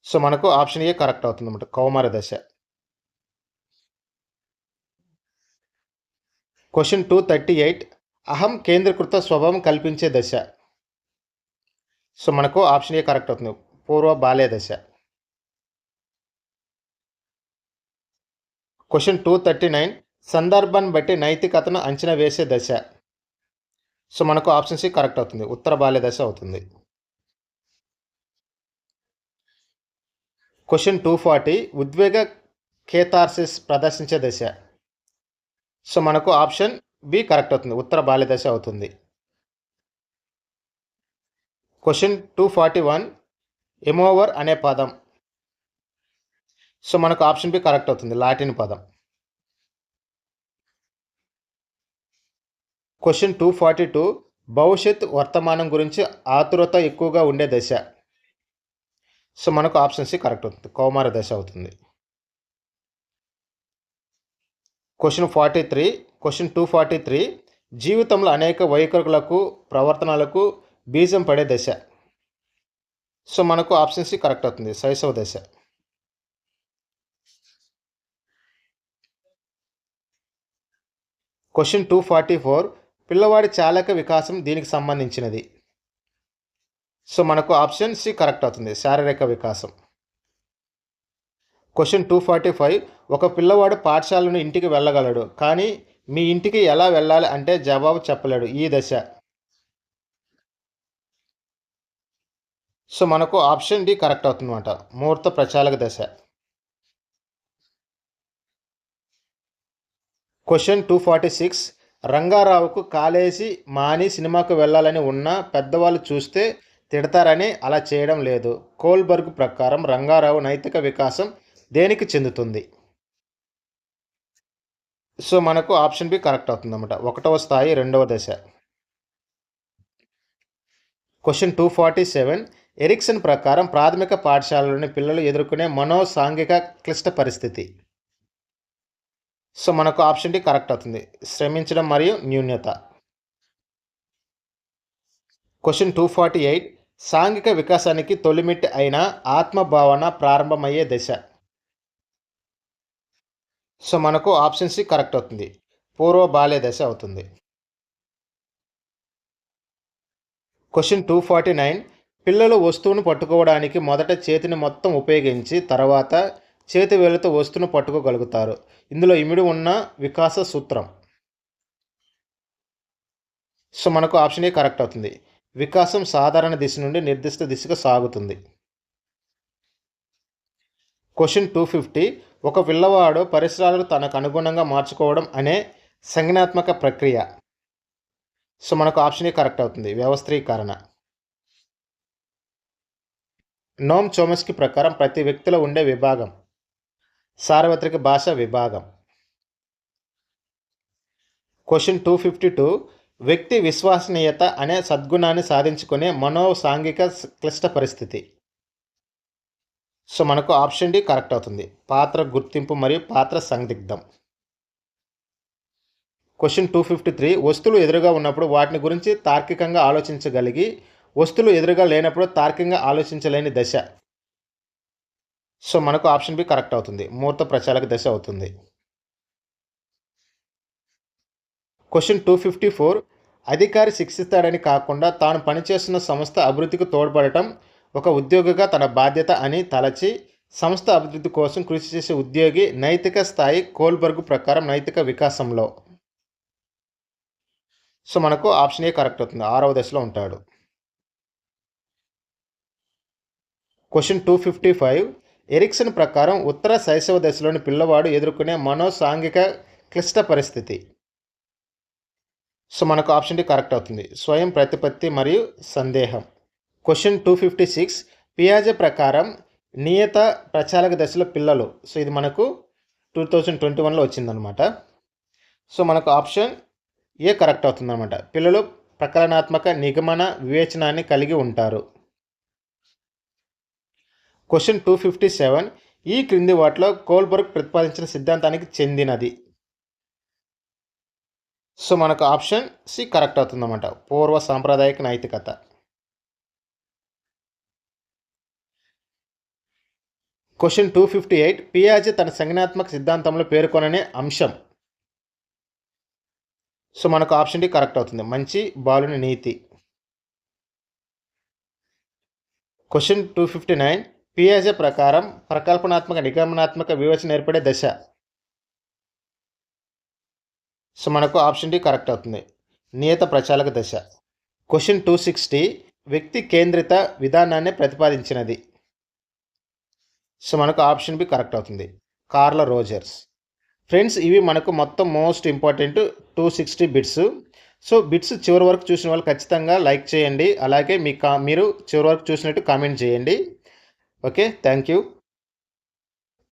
సో మనకు ఆప్షన్ ఏ కరెక్ట్ అవుతుందన్నమాట. కౌమార దశ. క్వశ్చన్ 238 అహం కేంద్రీకృత స్వభావం కల్పించే దశ. సో మనకు ఆప్షన్ ఏ కరెక్ట్ అవుతుంది. పూర్వ బాల్య దశ. క్వశ్చన్ 239 సందర్భాన్ని బట్టి నైతికతను అంచనా వేసే దశ. సో మనకు ఆప్షన్ సి కరెక్ట్ అవుతుంది. ఉత్తర బాల్య దశ అవుతుంది. క్వశ్చన్ 240 ఉద్వేగ కేతార్సిస్ ప్రదర్శించే దశ. సో మనకు ఆప్షన్ బి కరెక్ట్ అవుతుంది. ఉత్తర బాల్య దశ అవుతుంది. క్వశ్చన్ 241 ఎమోవర్ అనే పదం. సో మనకు ఆప్షన్ బి కరెక్ట్ అవుతుంది. లాటిన్ పదం. క్వశ్చన్ 242 భవిష్యత్ వర్తమానం గురించి ఆతురత ఎక్కువగా ఉండే దశ. సో మనకు ఆప్షన్ సి కరెక్ట్ అవుతుంది. కౌమార దశ అవుతుంది. క్వశ్చన్ 243 జీవితంలో అనేక వైఖరులకు ప్రవర్తనలకు బీజం పడే దశ. సో మనకు ఆప్షన్ సి కరెక్ట్ అవుతుంది. శైశవ దశ. క్వశ్చన్ 244 పిల్లవాడి చాలక వికాసం దీనికి సంబంధించినది. సో మనకు ఆప్షన్ సి కరెక్ట్ అవుతుంది. శారీరక వికాసం. క్వశ్చన్ 245 ఒక పిల్లవాడు పాఠశాలను ఇంటికి వెళ్ళగలడు కానీ మీ ఇంటికి ఎలా వెళ్ళాలి అంటే జవాబు చెప్పలేడు ఈ దశ. సో మనకు ఆప్షన్ డి కరెక్ట్ అవుతుందన్నమాట. ముహూర్త ప్రచాలక దశ. క్వశ్చన్ 246. రంగారావుకు కాలేజీ మాని సినిమాకు వెళ్ళాలని ఉన్నా పెద్దవాళ్ళు చూస్తే తిడతారని అలా చేయడం లేదు. కోల్బర్గ్ ప్రకారం రంగారావు నైతిక వికాసం దేనికి చెందుతుంది? సో మనకు ఆప్షన్ బి కరెక్ట్ అవుతుందన్నమాట. 1వ స్థాయి 2వ దశ. క్వశ్చన్ 247. ఎరిక్సన్ ప్రకారం ప్రాథమిక పాఠశాలలోని పిల్లలు ఎదుర్కొనే మనోసాంఘిక క్లిష్ట పరిస్థితి. సో మనకు ఆప్షన్ డి కరెక్ట్ అవుతుంది. శ్రమించడం మరియు న్యూన్యత. క్వశ్చన్ 248. సాంఘిక వికాసానికి తొలిమెట్టు అయిన ఆత్మభావన ప్రారంభమయ్యే దశ. సో మనకు ఆప్షన్ సి కరెక్ట్ అవుతుంది. పూర్వ బాల్య దశ అవుతుంది. క్వశ్చన్ 249. పిల్లలు వస్తువును పట్టుకోవడానికి మొదట చేతిని మొత్తం ఉపయోగించి తర్వాత చేతి వేలుతో వస్తువును పట్టుకోగలుగుతారు. ఇందులో ఇమిడి ఉన్న వికాస సూత్రం. సో మనకు ఆప్షన్ ఏ కరెక్ట్ అవుతుంది. వికాసం సాధారణ దిశ నుండి నిర్దిష్ట దిశగా సాగుతుంది. క్వశ్చన్ 250. ఒక పిల్లవాడు పరిసరాలను తనకు అనుగుణంగా మార్చుకోవడం అనే సంజ్ఞానాత్మక ప్రక్రియ. సో మనకు ఆప్షన్ ఏ కరెక్ట్ అవుతుంది. వ్యవస్థీకరణ. నోమ్ చోమ్స్కీ ప్రకారం ప్రతి వ్యక్తిలో ఉండే విభాగం. సార్వత్రిక భాష విభాగం. క్వశ్చన్ 252. వ్యక్తి విశ్వసనీయత అనే సద్గుణాన్ని సాధించుకునే మనోసాంఘిక క్లిష్ట పరిస్థితి. సో మనకు ఆప్షన్ డి కరెక్ట్ అవుతుంది. పాత్ర గుర్తింపు మరియు పాత్ర సందిగ్ధం. క్వశ్చన్ 253. వస్తువులు ఎదురుగా ఉన్నప్పుడు వాటిని గురించి తార్కికంగా ఆలోచించగలిగి వస్తువులు ఎదురుగా లేనప్పుడు తార్కికంగా ఆలోచించలేని దశ. సో మనకు ఆప్షన్ బి కరెక్ట్ అవుతుంది. ముహూర్త ప్రచాలక దశ అవుతుంది. క్వశ్చన్ 254. అధికారి శిక్షిస్తాడని కాకుండా తాను పనిచేస్తున్న సంస్థ అభివృద్ధికి తోడ్పడటం ఒక ఉద్యోగిగా తన బాధ్యత అని తలచి సంస్థ అభివృద్ధి కోసం కృషి చేసే ఉద్యోగి నైతిక స్థాయి కోల్బర్గ్ ప్రకారం నైతిక వికాసంలో. సో మనకు ఆప్షన్ ఏ కరెక్ట్ అవుతుంది. 6వ దశలో ఉంటాడు. క్వశ్చన్ 255. ఎరిక్సన్ ప్రకారం ఉత్తర శైశవ దశలోని పిల్లవాడు ఎదుర్కొనే మనోసాంఘిక క్లిష్ట పరిస్థితి. సో మనకు ఆప్షన్ డి కరెక్ట్ అవుతుంది. స్వయం ప్రతిపత్తి మరియు సందేహం. క్వశ్చన్ 256. పియాజే ప్రకారం నియత ప్రచాలక దశలో పిల్లలు. సో ఇది మనకు 2021లో వచ్చిందనమాట. సో మనకు ఆప్షన్ ఏ కరెక్ట్ అవుతుందన్నమాట. పిల్లలు ప్రకలనాత్మక నిగమన వివేచనాన్ని కలిగి ఉంటారు. క్వశ్చన్ 257. ఈ క్రింది వాటిలో కోల్బర్గ్ ప్రతిపాదించిన సిద్ధాంతానికి చెందినది. సో మనకు ఆప్షన్ సి కరెక్ట్ అవుతుందన్నమాట. పూర్వ సాంప్రదాయిక నైతికత. క్వశ్చన్ 258. పియాజే తన సంజ్ఞానాత్మక సిద్ధాంతంలో పేర్కొననే అంశం. సో మనకు ఆప్షన్ డి కరెక్ట్ అవుతుంది. మంచి బాలుని నీతి. క్వశ్చన్ 259. పియాజే ప్రకారం ప్రకల్పనాత్మక నిగమనాత్మక వివేచన ఏర్పడే దశ. సో మనకు ఆప్షన్ డి కరెక్ట్ అవుతుంది. నియత ప్రచాలక దశ. క్వశ్చన్ 260. వ్యక్తి కేంద్రిత విధానాన్ని ప్రతిపాదించినది. సో మనకు ఆప్షన్ బి కరెక్ట్ అవుతుంది. Curl Rogers. ఫ్రెండ్స్ ఇవి మనకు మొత్తం most important 260 bits. So bits చివరి వరకు చూసిన వాళ్ళు ఖచ్చితంగా లైక్ చేయండి. అలాగే మీరు చివరి వరకు చూసినట్టు కామెంట్ చేయండి. Okay, thank you.